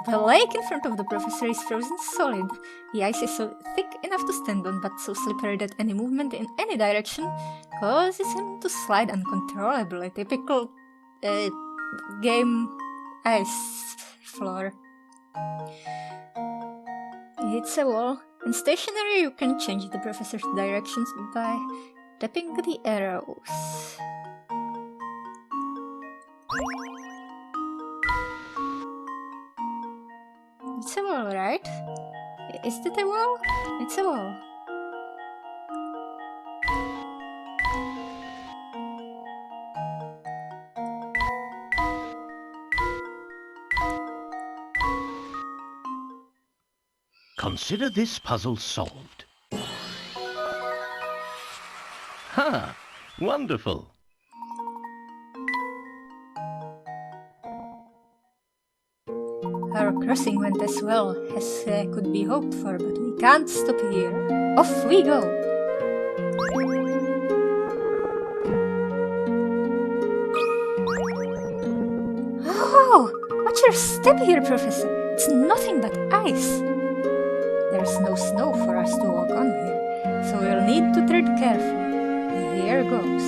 The lake in front of the professor is frozen solid. The ice is so thick enough to stand on, but so slippery that any movement in any direction causes him to slide uncontrollably. Typical game ice floor. It's a wall. In stationary, you can change the professor's directions by tapping the arrows. It's a wall, right? Is it a wall? It's a wall. Consider this puzzle solved. Ha! Wonderful! Our crossing went as well as could be hoped for, but we can't stop here. Off we go! Oh! Watch your step here, Professor! It's nothing but ice! There's no snow for us to walk on here, so we'll need to tread carefully. Here goes.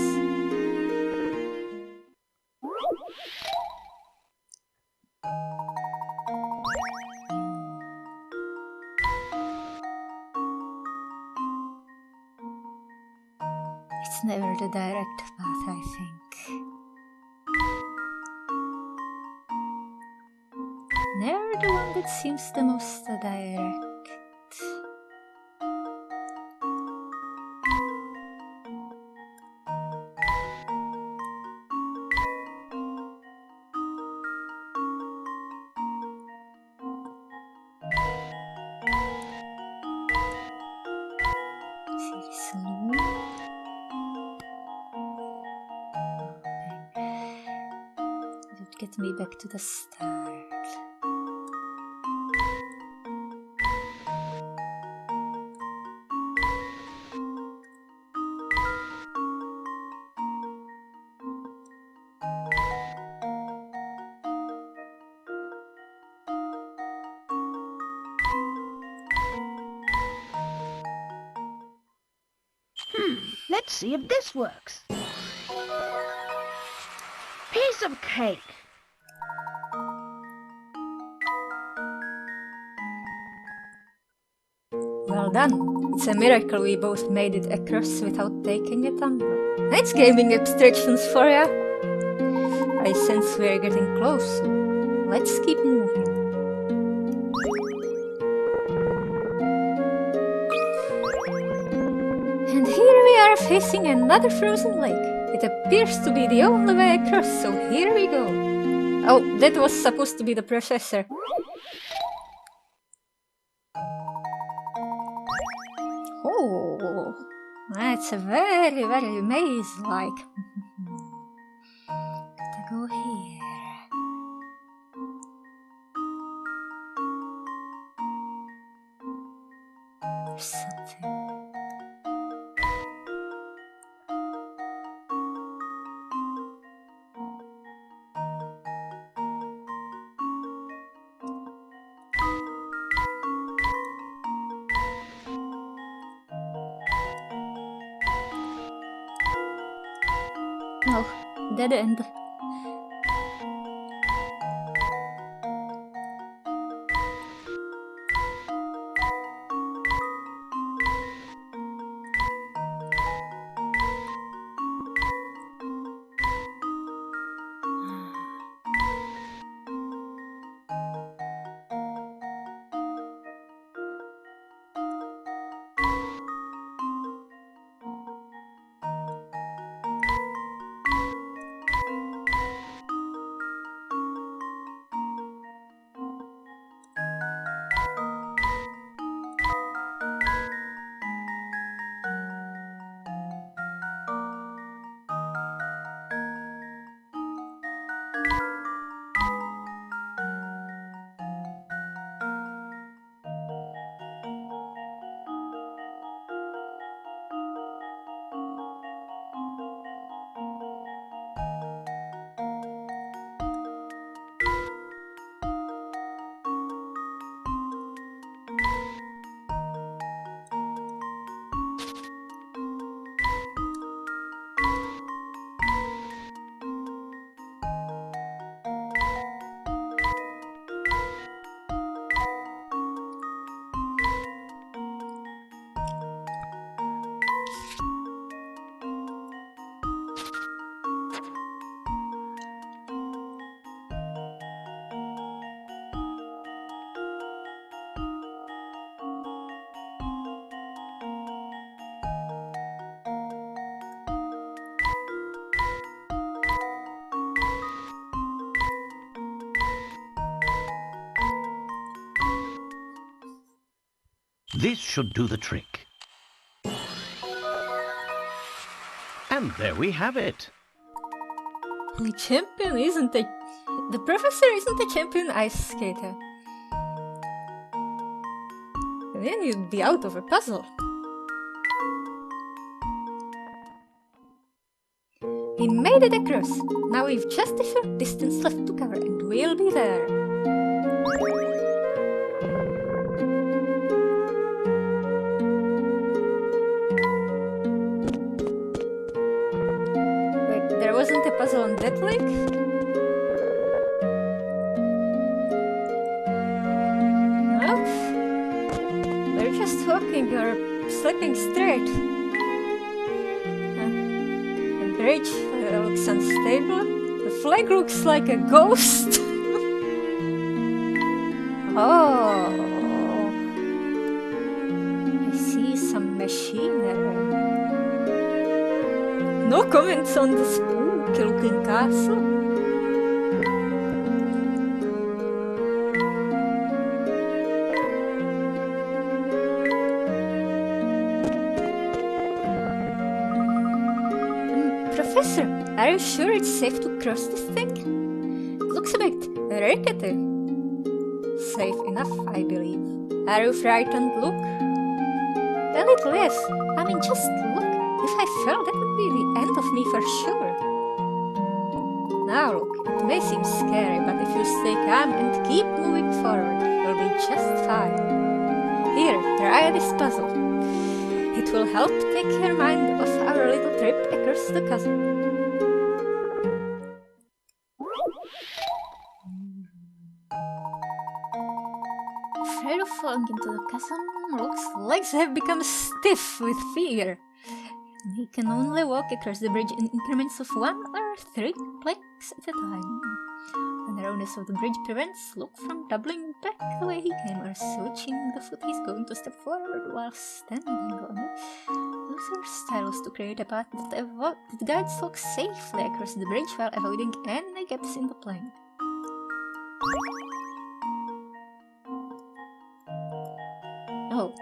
It's never the direct path, I think. Never the one that seems the most direct. See this loom? It would get me back to the start. Let's see if this works. Piece of cake. Well done. It's a miracle we both made it across without taking a tumble. That's gaming abstractions for ya. I sense we're getting close, so let's keep moving. And here we are facing another frozen lake. It appears to be the only way across, so here we go. Oh, that was supposed to be the professor. Oh, that's a very, very maze-like. Gotta go here. There's something. No, dead end. This should do the trick. And there we have it. The champion isn't a... The professor isn't a champion ice skater. And then you'd be out of a puzzle. We made it across. Now we've just a short distance left to cover and we'll be there. Wait, there wasn't a puzzle on that lake? No? We're just walking or slipping straight. The bridge looks unstable. The flag looks like a ghost. Oh, I see some machinery. No comments on the spooky looking castle. Professor, are you sure it's safe to cross this thing? It looks a bit rickety. Safe enough, I believe. Are you frightened, Luke? A little, yes. I mean, just look. If I fell, that would be the end of me for sure. Now, look, it may seem scary, but if you stay calm and keep moving forward, you'll be just fine. Here, try this puzzle. It will help take your mind off our little trip across the chasm. Afraid of falling into the chasm, Luke's legs have become stiff with fear. He can only walk across the bridge in increments of 1 or 3 planks at a time. The narrowness of the bridge prevents Luke from doubling back the way he came or switching the foot he's going to step forward while standing on it. Those are styles to create a path that guides Luke safely across the bridge while avoiding any gaps in the plank. Oh.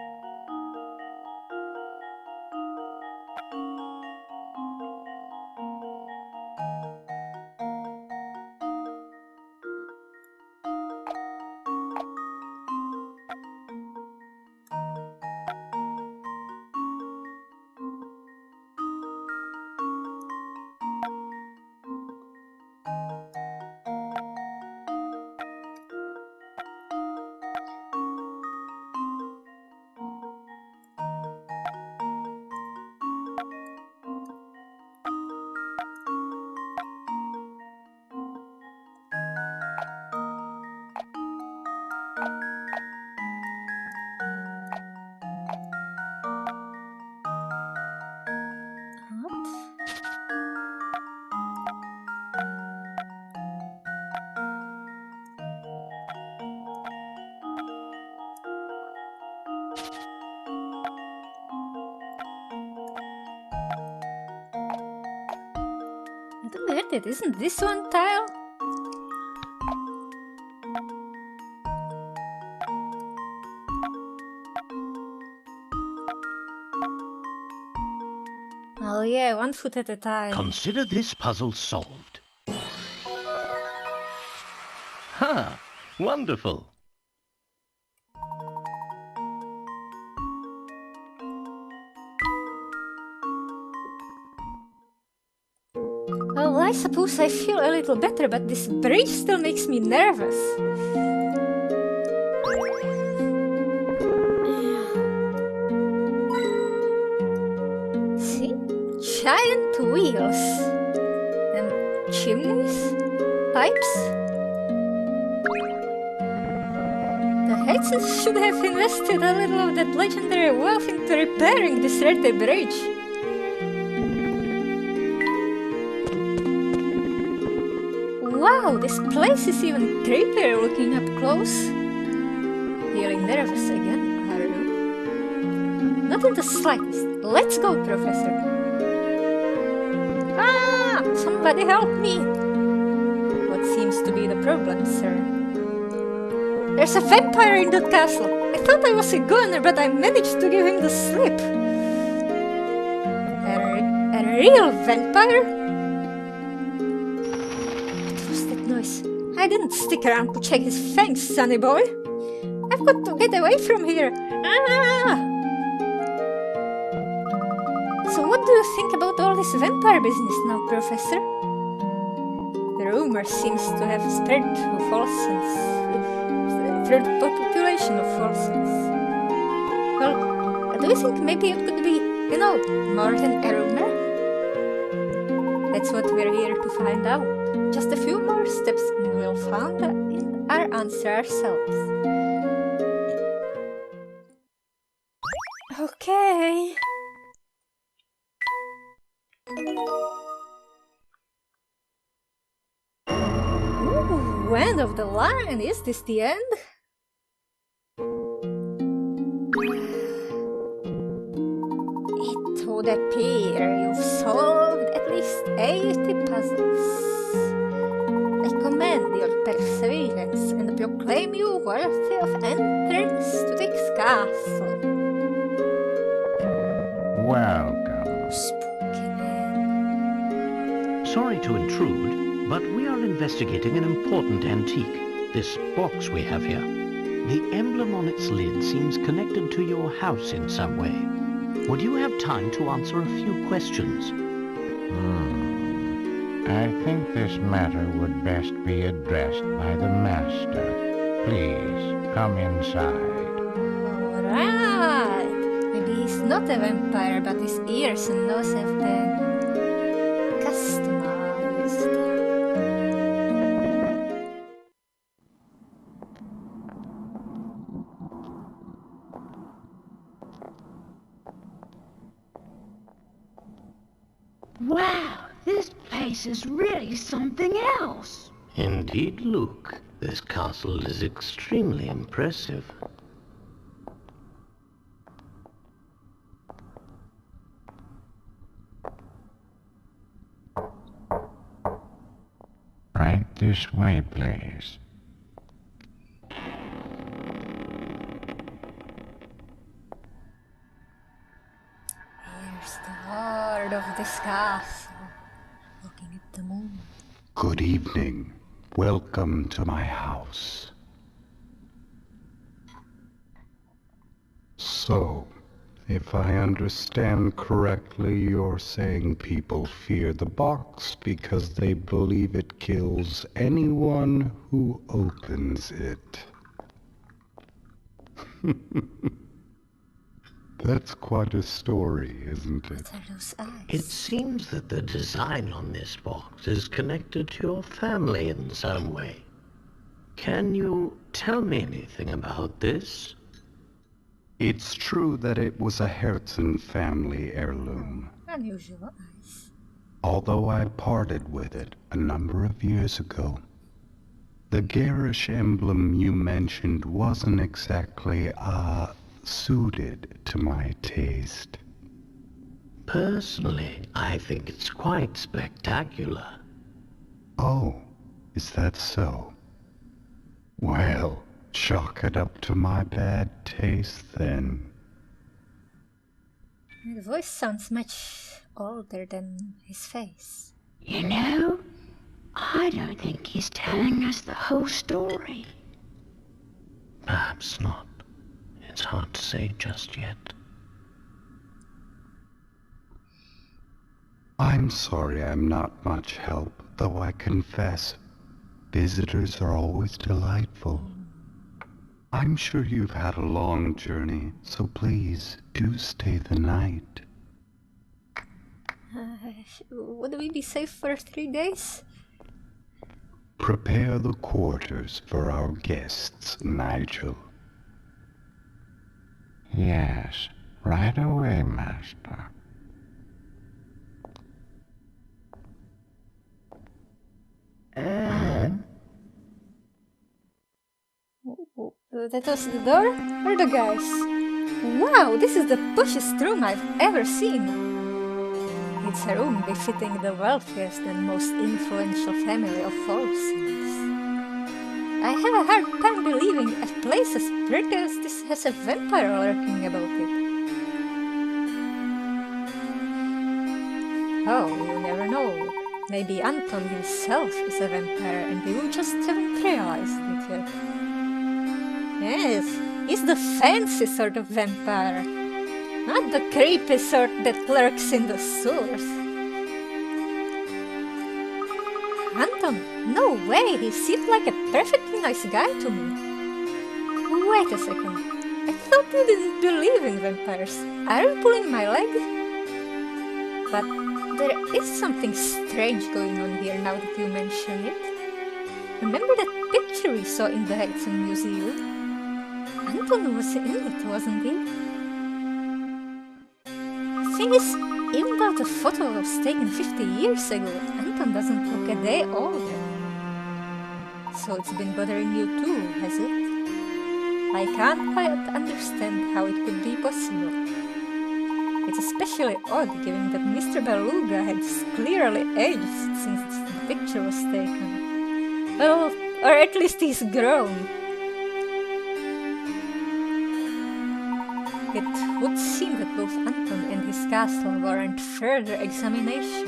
I don't get it. Isn't this one tile? Oh yeah, 1 foot at a time. Consider this puzzle solved. Ha! Wonderful. Well, I suppose I feel a little better, but this bridge still makes me nervous. See? Giant wheels. And chimneys? Pipes? The Hexes should have invested a little of that legendary wealth into repairing this dirty bridge. Wow, this place is even creepier looking up close. Feeling nervous again, are you? Not in the slightest. Let's go, Professor. Ah! Somebody help me! What seems to be the problem, sir? There's a vampire in that castle. I thought I was a goner, but I managed to give him the slip. A real vampire? What was that noise? I didn't stick around to check his fangs, sonny boy. I've got to get away from here. Ah! So what do you think about all this vampire business now, Professor? The rumor seems to have spread through through the population of Folsons. Well, do you think maybe it could be, more than a rumor? That's what we're here to find out. Just a few more steps and we'll find our answer ourselves. Okay. Ooh, end of the line. Is this the end? It would appear you've solved at least 80 puzzles. I commend your perseverance and proclaim you worthy of entrance to this castle. Welcome. Spooky man. Sorry to intrude, but we are investigating an important antique. This box we have here. The emblem on its lid seems connected to your house in some way. Would you have time to answer a few questions? I think this matter would best be addressed by the master. Please, come inside. Alright. Maybe he's not a vampire, but his ears and nose have been customized. Wow, this place is really something else. Indeed, Luke. This castle is extremely impressive. Right this way, please. Here's the lord of this castle, looking at the moon. Good evening. Welcome to my house. So, if I understand correctly, you're saying people fear the box because they believe it kills anyone who opens it. That's quite a story, isn't it? What are those eyes? It seems that the design on this box is connected to your family in some way. Can you tell me anything about this? It's true that it was a Herzen family heirloom, Unusual eyes. although I parted with it a number of years ago. The garish emblem you mentioned wasn't exactly, suited to my taste. Personally, I think it's quite spectacular. Oh, is that so? Well, chalk it up to my bad taste then. The voice sounds much older than his face. You know, I don't think he's telling us the whole story. Perhaps not. It's hard to say just yet. I'm sorry I'm not much help, though I confess, visitors are always delightful. I'm sure you've had a long journey, so please do stay the night. Would we be safe for 3 days? Prepare the quarters for our guests, Nigel. Yes, right away, master. That was the door or the guys? Wow, this is the poshest room I've ever seen. It's a room befitting the wealthiest and most influential family of Folsons. I have a hard time believing a place as pretty as this has a vampire lurking about it. Oh, you never know. Maybe Anton himself is a vampire and you just haven't realized it yet. Yes, he's the fancy sort of vampire, not the creepy sort that lurks in the sewers. Anton, no way, he seemed like a perfectly nice guy to me. Wait a second, I thought you didn't believe in vampires. Are you pulling my leg? But there is something strange going on here now that you mention it. Remember that picture we saw in the Layton Museum? Anton was in it, wasn't he? Thing is, even though the photo was taken 50 years ago, Anton doesn't look a day older. So it's been bothering you too, has it? I can't quite understand how it could be possible. It's especially odd given that Mr. Beluga has clearly aged since the picture was taken. Well, or at least he's grown. It would seem that both Anton and his castle warrant further examination.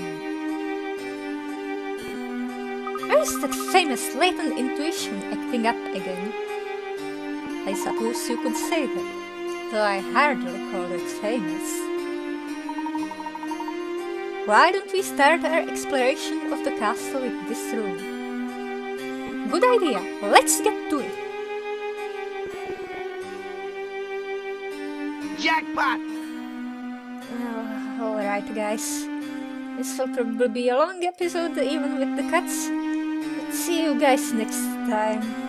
Where is that famous Layton intuition acting up again? I suppose you could say that, though I hardly call it famous. Why don't we start our exploration of the castle with this room? Good idea, let's get to it! Jackpot! Alright guys, this will probably be a long episode even with the cuts. But see you guys next time.